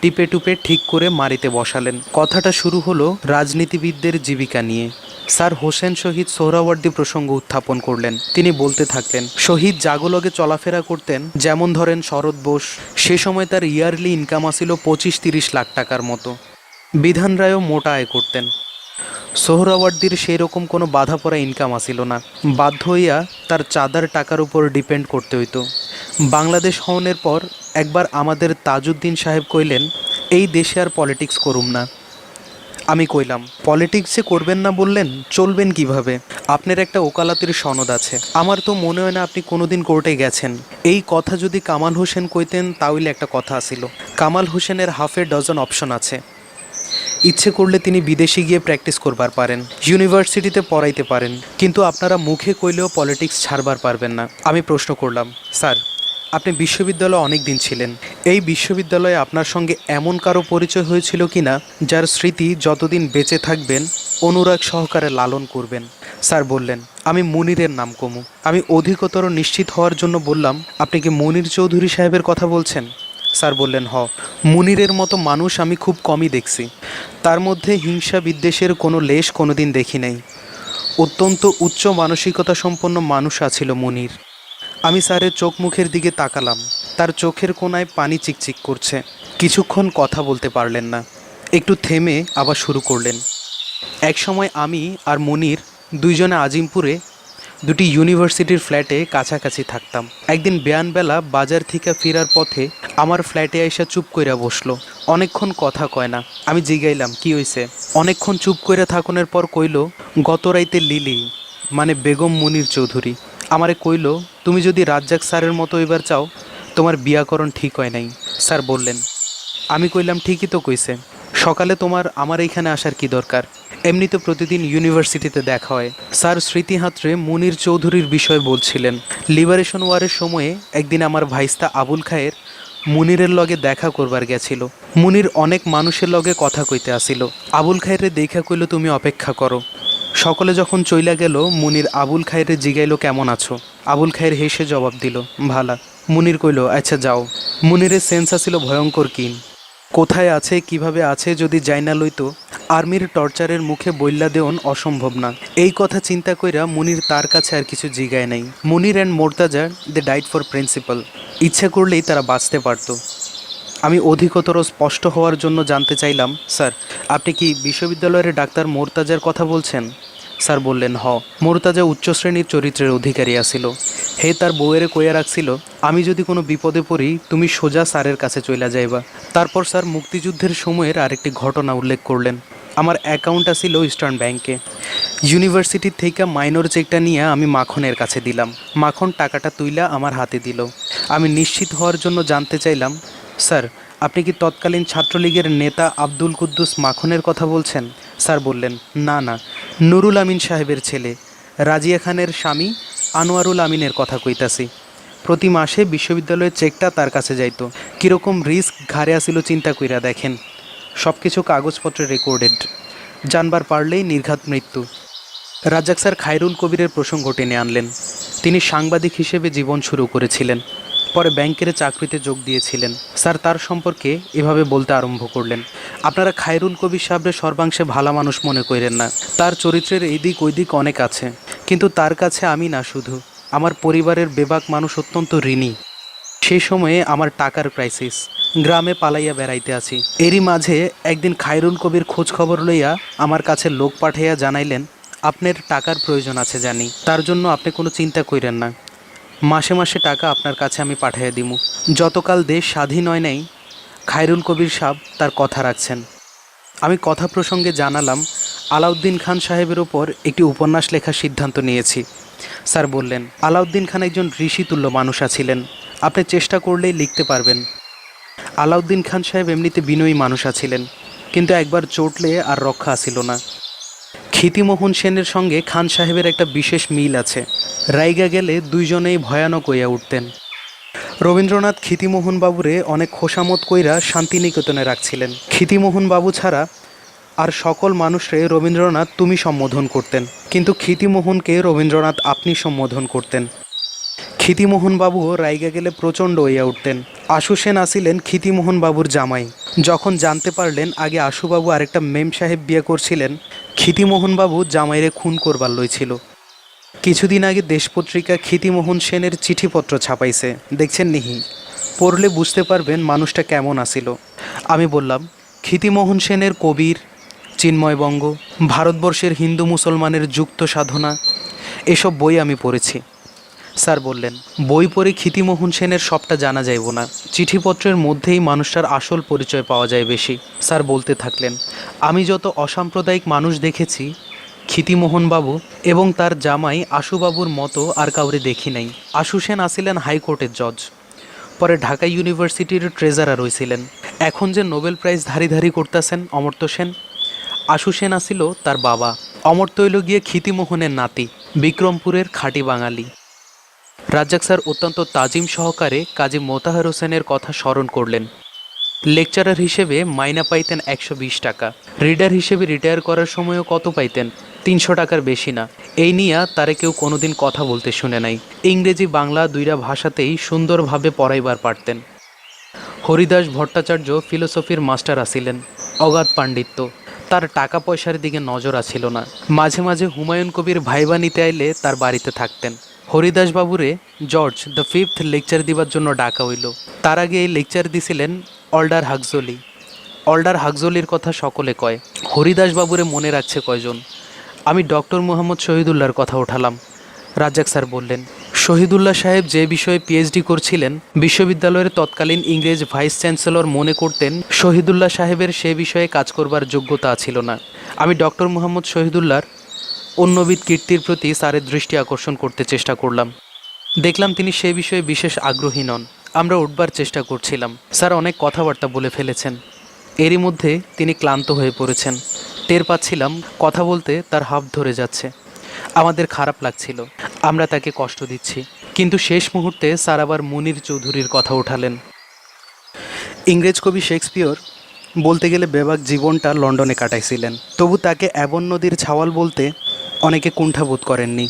টিপে টুপে ঠিক করে মারিতে বসালেন। কথাটা শুরু হলো রাজনীতিবিদদের জীবিকা নিয়ে। স্যার হোসেন শহীদ সোহরাওয়ার্দী প্রসঙ্গ উত্থাপন করলেন। তিনি বলতে থাকলেন, শহীদ জাগলগে চলাফেরা করতেন, যেমন ধরেন শরৎ বোস, সে সময় তার ইয়ারলি ইনকাম আসিল 25-30 লাখ টাকার মতো। বিধান রায়ও মোটা আয় করতেন। সোহরাওয়ার্দীর সেই রকম কোনো বাধা পড়া ইনকাম আসিল না। বাধ্য হইয়া তার চাঁদার টাকার উপর ডিপেন্ড করতে হইতো। বাংলাদেশ হওনের পর একবার আমাদের তাজউদ্দিন সাহেব কইলেন, এই দেশে আর পলিটিক্স করুম না। আমি কইলাম, পলিটিক্স যে করবেন না বললেন, চলবেন কিভাবে? আপনার একটা ওকালাতির সনদ আছে, আমার তো মনে হয় না আপনি কোনোদিন কোর্টে গেছেন। এই কথা যদি কামাল হোসেন কইতেন তাহলে একটা কথা আসিল। কামাল হোসেনের হাফে ডজন অপশন আছে। ইচ্ছে করলে তিনি বিদেশে গিয়ে প্র্যাকটিস করবার পারেন, ইউনিভার্সিটিতে পড়াইতে পারেন, কিন্তু আপনারা মুখে কইলেও পলিটিক্স ছাড়বার পারবেন না। আমি প্রশ্ন করলাম, স্যার আপনি বিশ্ববিদ্যালয়ে অনেক দিন ছিলেন, এই বিশ্ববিদ্যালয়ে আপনার সঙ্গে এমন কারো পরিচয় হয়েছিল কি না যার স্মৃতি যতদিন বেঁচে থাকবেন অনুরাগ সহকারে লালন করবেন? স্যার বললেন, আমি মুনিরের নাম কমু। আমি অধিকতর নিশ্চিত হওয়ার জন্য বললাম, আপনি কি মনির চৌধুরী সাহেবের কথা বলছেন? স্যার বললেন, মুনিরের মতো মানুষ আমি খুব কমই দেখছি। তার মধ্যে হিংসা বিদ্বেষের কোনো লেশ কোনোদিন দেখি নাই। অত্যন্ত উচ্চ মানসিকতা সম্পন্ন মানুষ আছিল মুনির। আমি স্যারের চোখ মুখের দিকে তাকালাম। তার চোখের কোণায় পানি চিকচিক করছে। কিছুক্ষণ কথা বলতে পারলেন না, একটু থেমে আবার শুরু করলেন। এক সময় আমি আর মুনির দুইজনে আজিমপুরে দুটি ইউনিভার্সিটির ফ্ল্যাটে কাছাকাছি থাকতাম। একদিন বেয়ানবেলা বাজার থেকে ফেরার পথে আমার ফ্ল্যাটে আইসা চুপ কইরা বসলো। অনেকক্ষণ কথা কয় না। আমি জিগাইলাম, কি হইছে? অনেকক্ষণ চুপ কইরা থাকুনের পর কইল, গত রাইতে লিলি মানে বেগম মুনির চৌধুরী আমারে কইল, তুমি যদি রাজ্জাক স্যারের মতো এবার চাও, তোমার বিয়াকরণ ঠিক হয় নাই। স্যার বললেন। আমি কইলাম, ঠিকই তো কইছে, সকালে তোমার আমার এইখানে আসার কি দরকার? এমনি তো প্রতিদিন ইউনিভার্সিটিতে দেখা হয়। স্যার স্মৃতিহাত্রে মুনির চৌধুরীর বিষয় বলছিলেন। লিবারেশন ওয়ারের সময়ে একদিন আমার ভাইস্তা আবুল খায়ের মুনিরের লগে দেখা করবার গেছিল। মুনির অনেক মানুষের লগে কথা কইতে আসিল। আবুল খায়েরে দেখা কইল, তুমি অপেক্ষা করো। সকলে যখন চইলা গেল, মুনির আবুল খায়েরে জিগাইল, কেমন আছো? আবুল খায়ের হেসে জবাব দিল, ভালা। মুনির কইল, আচ্ছা যাও। মুনিরের সেন্স আসিল ভয়ঙ্কর কিন। কোথায় আছে, কিভাবে আছে যদি যাইনা লইতো, আর্মির টর্চারের মুখে বইল্লা দেওন অসম্ভব না। এই কথা চিন্তা কইরা মুনির তার কাছে আর কিছু জিগায় নাই। মুনির অ্যান্ড মোর্তাজা দে ডাইট ফর প্রিন্সিপাল। ইচ্ছা করলেই তারা বাঁচতে পারত। আমি অধিকতর স্পষ্ট হওয়ার জন্য জানতে চাইলাম, স্যার আপনি কি বিশ্ববিদ্যালয়ের ডাক্তার মোর্তাজার কথা বলছেন? স্যার বললেন, মরুতাজা উচ্চ শ্রেণীর চরিত্রের অধিকারী আসিল। হে তার বউয়েরে কইয়া রাখছিল, আমি যদি কোনো বিপদে পড়ি তুমি সোজা স্যারের কাছে চইলা যাইবা। তারপর স্যার মুক্তিযুদ্ধের সময়ের আরেকটি ঘটনা উল্লেখ করলেন। আমার অ্যাকাউন্ট আসিল ইস্টার্ন ব্যাংকে। ইউনিভার্সিটির থেকে মাইনর চেকটা নিয়ে আমি মাখনের কাছে দিলাম। মাখন টাকাটা তুইলা আমার হাতে দিল। আমি নিশ্চিত হওয়ার জন্য জানতে চাইলাম, স্যার আপনি কি তৎকালীন ছাত্রলীগের নেতা আব্দুল কুদ্দুস মাখনের কথা বলছেন? স্যার বললেন, না না, নুরুল আমিন সাহেবের ছেলে রাজিয়া খানের স্বামী আনোয়ারুল আমিনের কথা কইতাছি। প্রতি মাসে বিশ্ববিদ্যালয়ের চেকটা তার কাছে যাইতো। কীরকম রিস্ক ঘাড়ে আসিল চিন্তা কইরা দেখেন। সব কিছু কাগজপত্রে রেকর্ডেড। জানবার পারলেই নির্ঘাত মৃত্যু। রাজ্জাক স্যার খায়রুল কবিরের প্রসঙ্গ টেনে আনলেন। তিনি সাংবাদিক হিসেবে জীবন শুরু করেছিলেন, পরে ব্যাংকের চাকরিতে যোগ দিয়েছিলেন। স্যার তার সম্পর্কে এভাবে বলতে আরম্ভ করলেন, আপনারা খায়রুল কবির সাহেবের সর্বাংশে ভালো মানুষ মনে করেন না। তার চরিত্রের এই দিক ওই দিক অনেক আছে, কিন্তু তার কাছে আমি না, শুধু আমার পরিবারের বেবাক মানুষ অত্যন্ত ঋণী। সেই সময়ে আমার টাকার ক্রাইসিস, গ্রামে পালাইয়া বেড়াইতে আছি। এরই মাঝে একদিন খায়রুল কবির খোঁজ খবর লইয়া আমার কাছে লোক পাঠাইয়া জানাইলেন, আপনার টাকার প্রয়োজন আছে জানি, তার জন্য আপনি কোনো চিন্তা কইরেন না, মাসে মাসে টাকা আপনার কাছে আমি পাঠাইয়া দিমু। যতকাল দেশ স্বাধীন হয় নাই খায়রুল কবির সাহেব তার কথা রাখছেন। আমি কথা প্রসঙ্গে জানালাম, আলাউদ্দিন খান সাহেবের ওপর একটি উপন্যাস লেখার সিদ্ধান্ত নিয়েছি। স্যার বললেন, আলাউদ্দিন খান একজন ঋষিতুল্য মানুষ আছিলেন, আপনি চেষ্টা করলেই লিখতে পারবেন। আলাউদ্দিন খান সাহেব এমনিতে বিনয়ী মানুষ আছিলেন, কিন্তু একবার চটলে আর রক্ষা আসিল না। ক্ষিতিমোহন সেনের সঙ্গে খান সাহেবের একটা বিশেষ মিল আছে। রাইগা গেলে দুইজনেই ভয়ানক হইয়া উঠতেন। রবীন্দ্রনাথ ক্ষিতিমোহন বাবুরে অনেক খোসামত কইরা শান্তিনিকেতনে রাখছিলেন। ক্ষিতিমোহন বাবু ছাড়া আর সকল মানুষরে রবীন্দ্রনাথ তুমি সম্বোধন করতেন, কিন্তু ক্ষিতিমোহনকে রবীন্দ্রনাথ আপনি সম্বোধন করতেন। ক্ষিতিমোহন বাবুও রাইগা গেলে প্রচণ্ড হইয়া উঠতেন। আশু সেন আসিলেন ক্ষিতিমোহন বাবুর জামাই। যখন জানতে পারলেন আগে আশুবাবু আরেকটা মেম সাহেব বিয়ে করছিলেন, ক্ষিতিমোহন বাবু জামাইরে খুন করবার লইছিল। কিছুদিন আগে দেশপত্রিকা ক্ষিতিমোহন সেনের চিঠিপত্র ছাপাইছে, দেখছেন নিহি? পড়লে বুঝতে পারবেন মানুষটা কেমন আসিল। আমি বললাম, ক্ষিতিমোহন সেনের কবির, চিন্ময়বঙ্গ, ভারতবর্ষের হিন্দু মুসলমানের যুক্ত সাধনা, এসব বই আমি পড়েছি। স্যার বললেন, বই পড়ে ক্ষিতিমোহন সেনের সবটা জানা যাইব না, চিঠিপত্রের মধ্যেই মানুষটার আসল পরিচয় পাওয়া যায় বেশি। স্যার বলতে থাকলেন, আমি যত অসাম্প্রদায়িক মানুষ দেখেছি ক্ষিতিমোহন বাবু এবং তার জামাই আশুবাবুর মতো আর কাউরে দেখি নাই। আশু সেন আসিলেন হাইকোর্টের জজ, পরে ঢাকা ইউনিভার্সিটির ট্রেজারার হয়েছিলেন। এখন যে নোবেল প্রাইজ ধারি করতেছেন অমর্ত্য সেন, আশু সেন আসিল তার বাবা। অমর্ত্য হইল গিয়ে ক্ষিতিমোহনের নাতি, বিক্রমপুরের খাঁটি বাঙালি। রাজ্জাক স্যার অত্যন্ত তাজিম সহকারে কাজী মোতাহার হোসেনের কথা স্মরণ করলেন। লেকচারার হিসেবে মাইনা পাইতেন 120 টাকা, রিডার হিসেবে রিটায়ার করার সময়ও কত পাইতেন? 300 টাকার বেশি না। এই নিয়ে তারে কেউ কোনোদিন কথা বলতে শুনে নাই। ইংরেজি বাংলা দুইটা ভাষাতেই সুন্দরভাবে পড়াইবার পারতেন। হরিদাস ভট্টাচার্য ফিলোসফির মাস্টার আসিলেন, অগাধ পাণ্ডিত্য। তার টাকা পয়সার দিকে নজর আছিল না। মাঝে মাঝে হুমায়ুন কবির ভাইবা নিতে আইলে তার বাড়িতে থাকতেন। হরিদাস বাবুরে জর্জ দ্য ফিফথ লেকচার দিবার জন্য ডাকা হইল। তার আগে এই লেকচার দিছিলেন অল্ডার হাকজলি। অল্ডার হাকজলির কথা সকলে কয়, হরিদাস বাবুরে মনে রাখছে কয়জন? আমি ডক্টর মোহাম্মদ শহীদুল্লাহর কথা উঠালাম। রাজ্জাক স্যার বললেন, শহীদুল্লাহ সাহেব যে বিষয়ে পিএইচডি করছিলেন, বিশ্ববিদ্যালয়ের তৎকালীন ইংরেজ ভাইস চ্যান্সেলর মনে করতেন শহীদুল্লাহ সাহেবের সে বিষয়ে কাজ করবার যোগ্যতা ছিল না। আমি ডক্টর মোহাম্মদ শহীদুল্লাহর অন্যবিধ কীর্তির প্রতি স্যারের দৃষ্টি আকর্ষণ করতে চেষ্টা করলাম। দেখলাম তিনি সে বিষয়ে বিশেষ আগ্রহী নন। আমরা উঠবার চেষ্টা করছিলাম। স্যার অনেক কথাবার্তা বলে ফেলেছেন। এরই মধ্যে তিনি ক্লান্ত হয়ে পড়েছেন। টের পাচ্ছিলাম কথা বলতে তার হাঁপ ধরে যাচ্ছে। আমাদের খারাপ লাগছিল, আমরা তাকে কষ্ট দিচ্ছি। কিন্তু শেষ মুহূর্তে স্যার আবার মুনির চৌধুরীর কথা উঠালেন। ইংরেজ কবি শেক্সপিয়র বলতে গেলে বেবাক জীবনটা লন্ডনে কাটাইছিলেন, তবু তাকে অ্যাবন নদীর ছাওয়াল বলতে অনেকে কুণ্ঠাবোধ করেননি।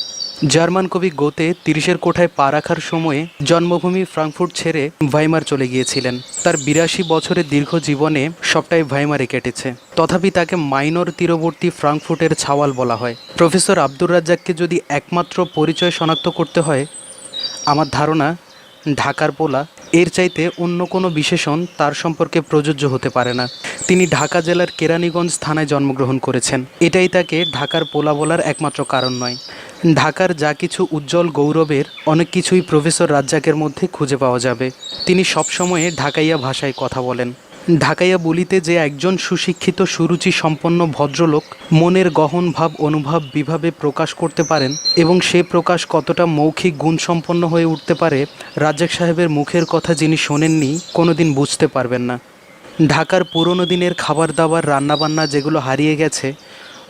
জার্মান কবি গোতে 30-এর কোঠায় পা রাখার সময়ে জন্মভূমি ফ্রাঙ্কফুর্ট ছেড়ে ভাইমার চলে গিয়েছিলেন। তার 82 বছরের দীর্ঘ জীবনে সবটাই ভাইমারে কেটেছে, তথাপি তাকে মাইনর তীরবর্তী ফ্রাঙ্কফুর্টের ছাওয়াল বলা হয়। প্রফেসর আব্দুর রাজ্জাককে যদি একমাত্র পরিচয় শনাক্ত করতে হয়, আমার ধারণা ঢাকার পোলা এর চাইতে অন্য কোনো বিশেষণ তার সম্পর্কে প্রযোজ্য হতে পারে না। তিনি ঢাকা জেলার কেরানীগঞ্জ থানায় জন্মগ্রহণ করেছেন। এটাই তাকে ঢাকার পোলা বলার একমাত্র কারণ নয়। ঢাকার যা কিছু উজ্জ্বল গৌরবের অনেক কিছুই প্রফেসর রাজ্জাকের মধ্যে খুঁজে পাওয়া যাবে। তিনি সবসময়ে ঢাকাইয়া ভাষায় কথা বলেন। ঢাকাইয়া বলিতে যে একজন সুশিক্ষিত সুরুচি সম্পন্ন ভদ্রলোক মনের গহন ভাব অনুভব বিভাবে প্রকাশ করতে পারেন এবং সে প্রকাশ কতটা মৌখিক গুণসম্পন্ন হয়ে উঠতে পারে, রাজ্জাক সাহেবের মুখের কথা যিনি শোনেননি কোনোদিন বুঝতে পারবেন না। ঢাকার পুরনো দিনের খাবার দাবার রান্নাবান্না যেগুলো হারিয়ে গেছে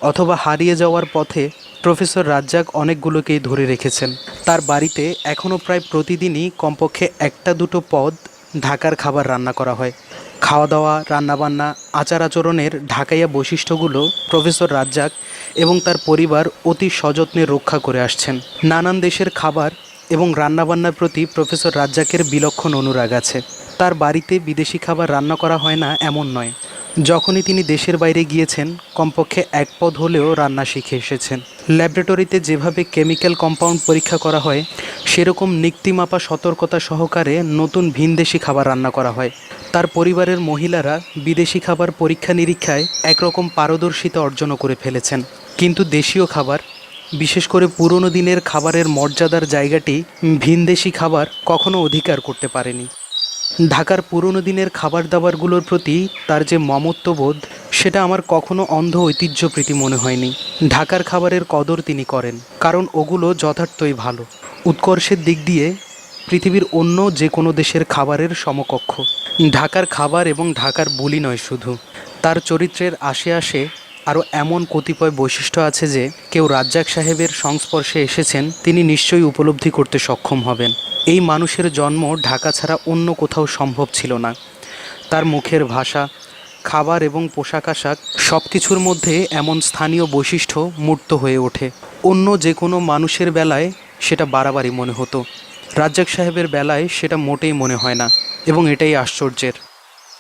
অথবা হারিয়ে যাওয়ার পথে, প্রফেসর রাজ্জাক অনেকগুলোকেই ধরে রেখেছেন। তার বাড়িতে এখনও প্রায় প্রতিদিনই কমপক্ষে একটা দুটো পদ ঢাকার খাবার রান্না করা হয়। খাওয়া দাওয়া, রান্নাবান্না, আচার আচরণের ঢাকাইয়া বৈশিষ্ট্যগুলো প্রফেসর রাজ্জাক এবং তার পরিবার অতি সযত্নে রক্ষা করে আসছেন। নানান দেশের খাবার এবং রান্নাবান্নার প্রতি প্রফেসর রাজ্জাকের বিলক্ষণ অনুরাগ আছে। তার বাড়িতে বিদেশি খাবার রান্না করা হয় না এমন নয়। যখনই তিনি দেশের বাইরে গিয়েছেন কমপক্ষে এক পদ হলেও রান্না শিখে এসেছেন। ল্যাবরেটরিতে যেভাবে কেমিক্যাল কম্পাউন্ড পরীক্ষা করা হয় সেরকম নিক্তিমাপা সতর্কতা সহকারে নতুন ভিনদেশি খাবার রান্না করা হয়। তার পরিবারের মহিলারা বিদেশি খাবার পরীক্ষা নিরীক্ষায় একরকম পারদর্শিতা অর্জনও করে ফেলেছেন। কিন্তু দেশীয় খাবার, বিশেষ করে পুরনো দিনের খাবারের মর্যাদার জায়গাটি ভিনদেশি খাবার কখনো অধিকার করতে পারেনি। ঢাকার পুরনো দিনের খাবার দাবারগুলোর প্রতি তার যে মমত্ববোধ, সেটা আমার কখনো অন্ধ ঐতিহ্যপ্রীতি মনে হয়নি। ঢাকার খাবারের কদর তিনি করেন, কারণ ওগুলো যথার্থই ভালো। উৎকর্ষের দিক দিয়ে পৃথিবীর অন্য যে কোনো দেশের খাবারের সমকক্ষ। ঢাকার খাবার এবং ঢাকার বুলি নয় শুধু, তার চরিত্রের আশে আরও এমন কতিপয় বৈশিষ্ট্য আছে যে কেউ রাজ্জাক সাহেবের সংস্পর্শে এসেছেন তিনি নিশ্চয়ই উপলব্ধি করতে সক্ষম হবেন। এই মানুষের জন্ম ঢাকা ছাড়া অন্য কোথাও সম্ভব ছিল না। তার মুখের ভাষা, খাবার এবং পোশাক আশাক সব কিছুর মধ্যে এমন স্থানীয় বৈশিষ্ট্য মূর্ত হয়ে ওঠে। অন্য যে কোনো মানুষের বেলায় সেটা বাড়াবাড়ি মনে হতো, রাজ্জাক সাহেবের বেলায় সেটা মোটেই মনে হয় না, এবং এটাই আশ্চর্যের।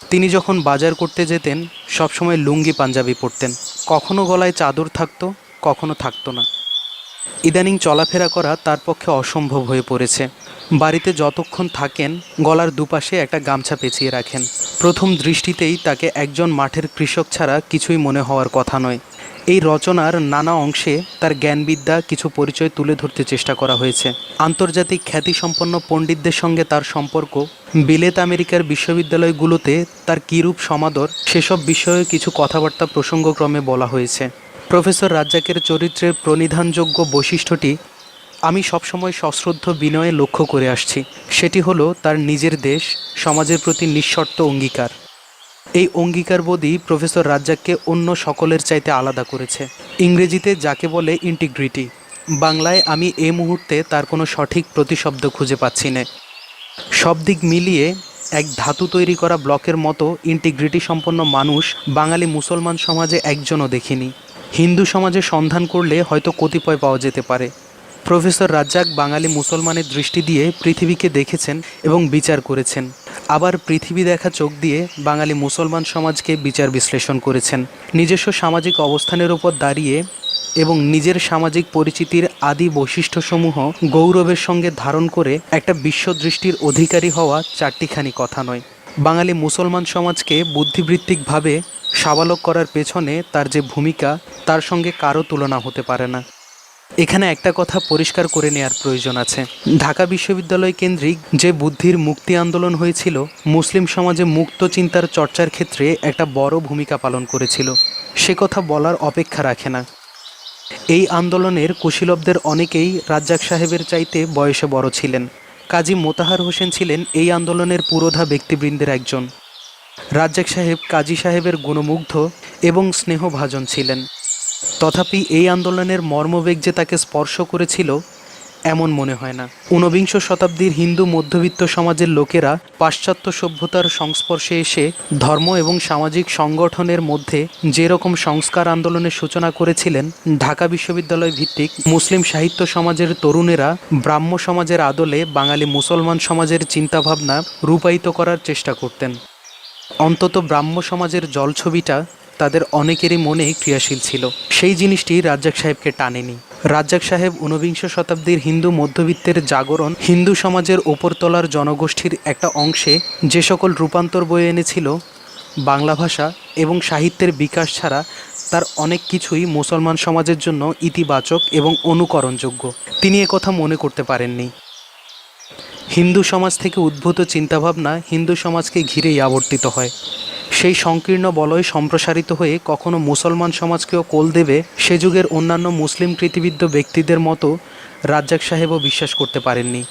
তিনি যখন বাজার করতে যেতেন সবসময় লুঙ্গি পাঞ্জাবি পরতেন। কখনো গলায় চাদর থাকতো, কখনো থাকতো না। ইদানিং চলাফেরা করা তার পক্ষে অসম্ভব হয়ে পড়েছে। বাড়িতে যতক্ষণ থাকেন গলার দুপাশে একটা গামছা পেঁচিয়ে রাখেন। প্রথম দৃষ্টিতেই তাকে একজন মাঠের কৃষক ছাড়া কিছুই মনে হওয়ার কথা নয়। এই রচনার নানা অংশে তার জ্ঞানবিদ্যা কিছু পরিচয় তুলে ধরতে চেষ্টা করা হয়েছে। আন্তর্জাতিক খ্যাতিসম্পন্ন পণ্ডিতদের সঙ্গে তার সম্পর্ক, বিলেত আমেরিকার বিশ্ববিদ্যালয়গুলোতে তার কীরূপ সমাদর, সেসব বিষয়ে কিছু কথাবার্তা প্রসঙ্গক্রমে বলা হয়েছে। প্রফেসর রাজ্জাকের চরিত্রের প্রণিধানযোগ্য বৈশিষ্ট্যটি আমি সবসময় সশ্রদ্ধ বিনয়ে লক্ষ্য করে আসছি। সেটি হলো তার নিজের দেশ, সমাজের প্রতি নিঃশর্ত অঙ্গীকার। এই অঙ্গীকারবোধই প্রফেসর রাজ্জাককে অন্য সকলের চাইতে আলাদা করেছে। ইংরেজিতে যাকে বলে ইন্টিগ্রিটি, বাংলায় আমি এই মুহূর্তে তার কোনো সঠিক প্রতিশব্দ খুঁজে পাচ্ছি না। সব দিক মিলিয়ে এক ধাতু তৈরি করা ব্লকের মতো ইন্টিগ্রিটি সম্পন্ন মানুষ বাঙালি মুসলমান সমাজে একজনও দেখিনি। হিন্দু সমাজে সন্ধান করলে হয়তো কতিপয় পাওয়া যেতে পারে। প্রফেসর রাজ্জাক বাঙালি মুসলমানের দৃষ্টি দিয়ে পৃথিবীকে দেখেছেন এবং বিচার করেছেন, আবার পৃথিবী দেখা চোখ দিয়ে বাঙালি মুসলমান সমাজকে বিচার বিশ্লেষণ করেছেন। নিজস্ব সামাজিক অবস্থানের উপর দাঁড়িয়ে এবং নিজের সামাজিক পরিচিতির আদি বৈশিষ্ট্যসমূহ গৌরবের সঙ্গে ধারণ করে একটা বিশ্বদৃষ্টির অধিকারী হওয়া চারটিখানি কথা নয়। বাঙালি মুসলমান সমাজকে বুদ্ধিবৃত্তিকভাবে সাবালক করার পেছনে তার যে ভূমিকা, তার সঙ্গে কারও তুলনা হতে পারে না। এখানে একটা কথা পরিষ্কার করে নেওয়ার প্রয়োজন আছে। ঢাকা বিশ্ববিদ্যালয় কেন্দ্রিক যে বুদ্ধির মুক্তি আন্দোলন হয়েছিল, মুসলিম সমাজে মুক্ত চিন্তার চর্চার ক্ষেত্রে একটা বড় ভূমিকা পালন করেছিল। সে কথা বলার অপেক্ষা রাখে না। এই আন্দোলনের কুশীলবদের অনেকেই রাজ্জাক সাহেবের চাইতে বয়সে বড় ছিলেন। কাজী মোতাহার হোসেন ছিলেন এই আন্দোলনের পুরোধা ব্যক্তিবৃন্দের একজন। রাজ্জাক সাহেব কাজী সাহেবের গুণমুগ্ধ এবং স্নেহভাজন ছিলেন। তথাপি এই আন্দোলনের মর্মবেগ যে তাকে স্পর্শ করেছিল এমন মনে হয় না। ঊনবিংশ শতাব্দীর হিন্দু মধ্যবিত্ত সমাজের লোকেরা পাশ্চাত্য সভ্যতার সংস্পর্শে এসে ধর্ম এবং সামাজিক সংগঠনের মধ্যে যেরকম সংস্কার আন্দোলনের সূচনা করেছিলেন, ঢাকা বিশ্ববিদ্যালয় ভিত্তিক মুসলিম সাহিত্য সমাজের তরুণেরা ব্রাহ্ম সমাজের আদলে বাঙালি মুসলমান সমাজের চিন্তাভাবনা রূপায়িত করার চেষ্টা করতেন। অন্তত ব্রাহ্ম সমাজের জলছবিটা তাদের অনেকেরই মনে ক্রিয়াশীল ছিল। সেই জিনিসটি রাজ্জাক সাহেবকে টানেনি। রাজ্জাক সাহেব ঊনবিংশ শতাব্দীর হিন্দু মধ্যবিত্তের জাগরণ হিন্দু সমাজের ওপরতলার জনগোষ্ঠীর একটা অংশে যে সকল রূপান্তর বয়ে এনেছিল, বাংলা ভাষা এবং সাহিত্যের বিকাশ ছাড়া তার অনেক কিছুই মুসলমান সমাজের জন্য ইতিবাচক এবং অনুকরণযোগ্য। তিনি একথা মনে করতে পারেননি। হিন্দু সমাজ থেকে উদ্ভূত চিন্তাভাবনা হিন্দু সমাজকে ঘিরেই আবর্তিত হয়। সেই সংকীর্ণ বলয় সম্প্রসারিত হয়ে কখনো মুসলমান সমাজকেও কোল দেবে, সে যুগের অন্যান্য মুসলিম কৃতিবিদ্য ব্যক্তিদের মতো রাজ্জাক সাহেবও বিশ্বাস করতে পারেননি।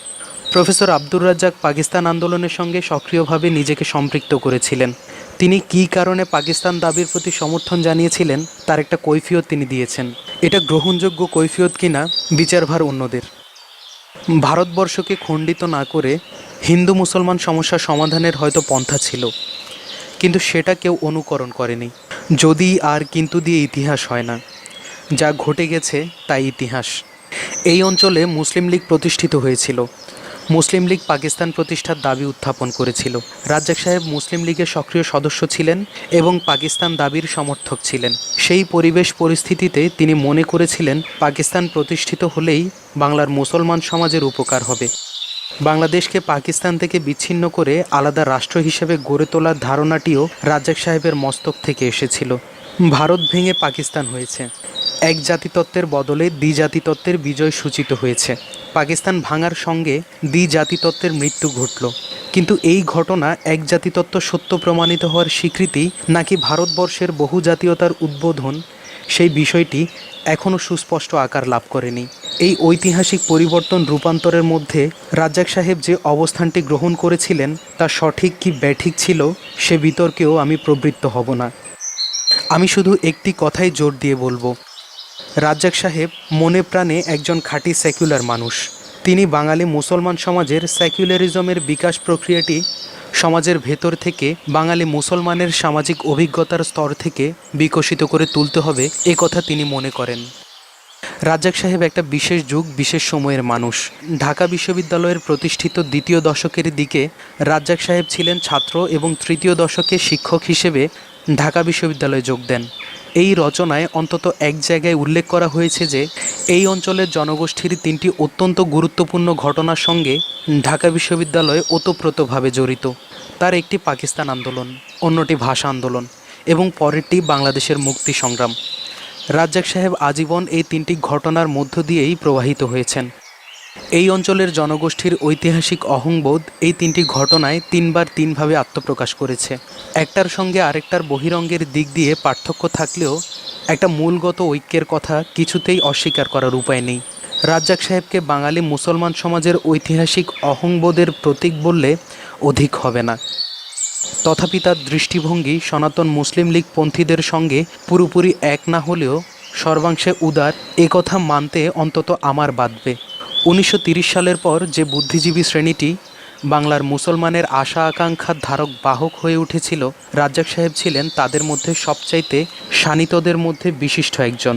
প্রফেসর আব্দুর রাজ্জাক পাকিস্তান আন্দোলনের সঙ্গে সক্রিয়ভাবে নিজেকে সম্পৃক্ত করেছিলেন। তিনি কী কারণে পাকিস্তান দাবির প্রতি সমর্থন জানিয়েছিলেন তার একটা কৈফিয়ত তিনি দিয়েছেন। এটা গ্রহণযোগ্য কৈফিয়ত কিনা বিচারভার অন্যদের। ভারতবর্ষকে খণ্ডিত না করে হিন্দু মুসলমান সমস্যা সমাধানের হয়তো পন্থা ছিল, কিন্তু সেটা কেউ অনুকরণ করেনি। যদি আর কিন্তু দিয়ে ইতিহাস হয় না, যা ঘটে গেছে তাই ইতিহাস। এই অঞ্চলে মুসলিম লীগ প্রতিষ্ঠিত হয়েছিল। মুসলিম লীগ পাকিস্তান প্রতিষ্ঠার দাবি উত্থাপন করেছিল। রাজ্জাক সাহেব মুসলিম লীগের সক্রিয় সদস্য ছিলেন এবং পাকিস্তান দাবির সমর্থক ছিলেন। সেই পরিবেশ পরিস্থিতিতে তিনি মনে করেছিলেন পাকিস্তান প্রতিষ্ঠিত হলেই বাংলার মুসলমান সমাজের উপকার হবে। বাংলাদেশকে পাকিস্তান থেকে বিচ্ছিন্ন করে আলাদা রাষ্ট্র হিসেবে গড়ে তোলার ধারণাটিও রাজ্জাক সাহেবের মস্তক থেকে এসেছিল। ভারত ভেঙে পাকিস্তান হয়েছে, এক জাতিতত্ত্বের বদলে দ্বিজাতিতত্ত্বের বিজয় সূচিত হয়েছে। পাকিস্তান ভাঙার সঙ্গে দ্বিজাতিতত্ত্বের মৃত্যু ঘটল। কিন্তু এই ঘটনা এক জাতিতত্ত্ব সত্য প্রমাণিত হওয়ার স্বীকৃতি নাকি ভারতবর্ষের বহুজাতীয়তার উদ্বোধন, সেই বিষয়টি এখনও সুস্পষ্ট আকার লাভ করেনি। এই ঐতিহাসিক পরিবর্তন রূপান্তরের মধ্যে রাজ্জাক সাহেব যে অবস্থানটি গ্রহণ করেছিলেন তা সঠিক কি ব্যাঠিক ছিল সে বিতর্কেও আমি প্রবৃত্ত হব না। আমি শুধু একটি কথাই জোর দিয়ে বলবো, রাজ্জাক সাহেব মনে প্রাণে একজন খাঁটি সেকুলার মানুষ। তিনি বাঙালি মুসলমান সমাজের সেকুলারিজমের বিকাশ প্রক্রিয়াটি সমাজের ভেতর থেকে বাঙালি মুসলমানের সামাজিক অভিজ্ঞতার স্তর থেকে বিকশিত করে তুলতে হবে, এ কথা তিনি মনে করেন। রাজ্জাক সাহেব একটা বিশেষ যুগ বিশেষ সময়ের মানুষ। ঢাকা বিশ্ববিদ্যালয়ের প্রতিষ্ঠিত দ্বিতীয় দশকের দিকে রাজ্জাক সাহেব ছিলেন ছাত্র এবং তৃতীয় দশকে শিক্ষক হিসেবে ঢাকা বিশ্ববিদ্যালয়ে যোগ দেন। এই রচনায় অন্তত এক জায়গায় উল্লেখ করা হয়েছে যে এই অঞ্চলের জনগোষ্ঠীর তিনটি অত্যন্ত গুরুত্বপূর্ণ ঘটনার সঙ্গে ঢাকা বিশ্ববিদ্যালয় ওতপ্রোতভাবে জড়িত। তার একটি পাকিস্তান আন্দোলন, অন্যটি ভাষা আন্দোলন এবং পরেরটি বাংলাদেশের মুক্তি সংগ্রাম। রাজ্জাক সাহেব আজীবন এই তিনটি ঘটনার মধ্য দিয়েই প্রবাহিত হয়েছেন। এই অঞ্চলের জনগোষ্ঠীর ঐতিহাসিক অহংবোধ এই তিনটি ঘটনায় তিনবার তিনভাবে আত্মপ্রকাশ করেছে। একটার সঙ্গে আরেকটার বহিরঙ্গের দিক দিয়ে পার্থক্য থাকলেও একটা মূলগত ঐক্যের কথা কিছুতেই অস্বীকার করার উপায় নেই। রাজ্জাক সাহেবকে বাঙালি মুসলমান সমাজের ঐতিহাসিক অহংবোধের প্রতীক বললে অধিক হবে না। তথাপি তার দৃষ্টিভঙ্গি সনাতন মুসলিম লীগ পন্থীদের সঙ্গে পুরোপুরি এক না হলেও সর্বাংশে উদার, এ কথা মানতে অন্তত আমার বাধবে। 1930 সালের পর যে বুদ্ধিজীবী শ্রেণীটি বাংলার মুসলমানের আশা আকাঙ্ক্ষার ধারক বাহক হয়ে উঠেছিল, রাজ্জাক সাহেব ছিলেন তাদের মধ্যে সবচাইতে শানিতদের মধ্যে বিশিষ্ট একজন।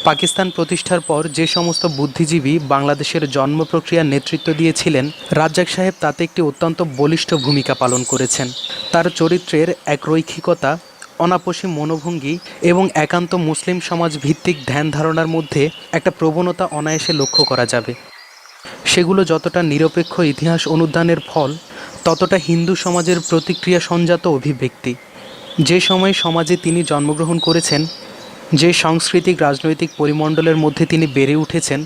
পাকিস্তান প্রতিষ্ঠার পর যে সমস্ত বুদ্ধিজীবী বাংলাদেশের জন্ম প্রক্রিয়ার নেতৃত্ব দিয়েছিলেন, রাজ্জাক সাহেব তাতে একটি অত্যন্ত বলিষ্ঠ ভূমিকা পালন করেছেন। তার চরিত্রের এক রৈখিকতা, অনাপোসী মনোভঙ্গি এবং একান্ত মুসলিম সমাজ ভিত্তিক ধ্যান ধারণার মধ্যে একটা প্রবণতা অনায়াসে লক্ষ্য করা যাবে। সেগুলো যতটা নিরপেক্ষ ইতিহাস অনুধ্যানের ফল, ততটা হিন্দু সমাজের প্রতিক্রিয়া সঞ্জাত অভিব্যক্তি। যে সময় সমাজে তিনি জন্মগ্রহণ করেছেন, যে সাংস্কৃতিক রাজনৈতিক পরিমণ্ডলের মধ্যে তিনি বেড়ে উঠেছেন,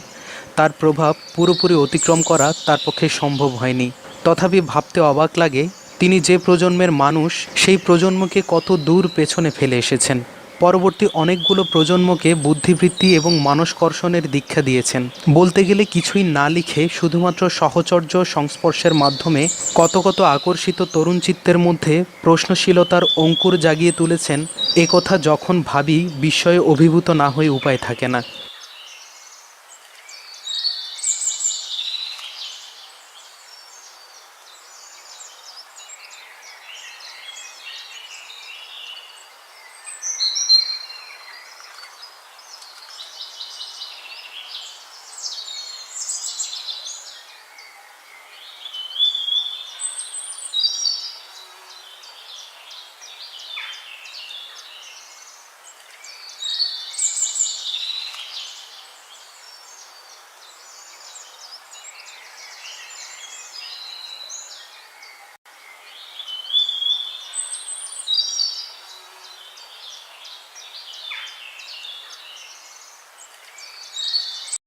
তার প্রভাব পুরোপুরি অতিক্রম করা তার পক্ষে সম্ভব হয়নি। তথাপি ভাবতে অবাক লাগে তিনি যে প্রজন্মের মানুষ, সেই প্রজন্মকে কত দূর পেছনে ফেলে এসেছেন। পরবর্তী অনেকগুলো প্রজন্মকে বুদ্ধিবৃত্তি এবং মানসকর্ষণের দীক্ষা দিয়েছেন। বলতে গেলে কিছুই না লিখে শুধুমাত্র সহচর্য সংস্পর্শের মাধ্যমে কত কত আকর্ষিত তরুণ চিত্তের মধ্যে প্রশ্নশীলতার অঙ্কুর জাগিয়ে তুলেছেন। এ কথা যখন ভাবি বিস্ময়ে অভিভূত না হয়ে উপায় থাকে না।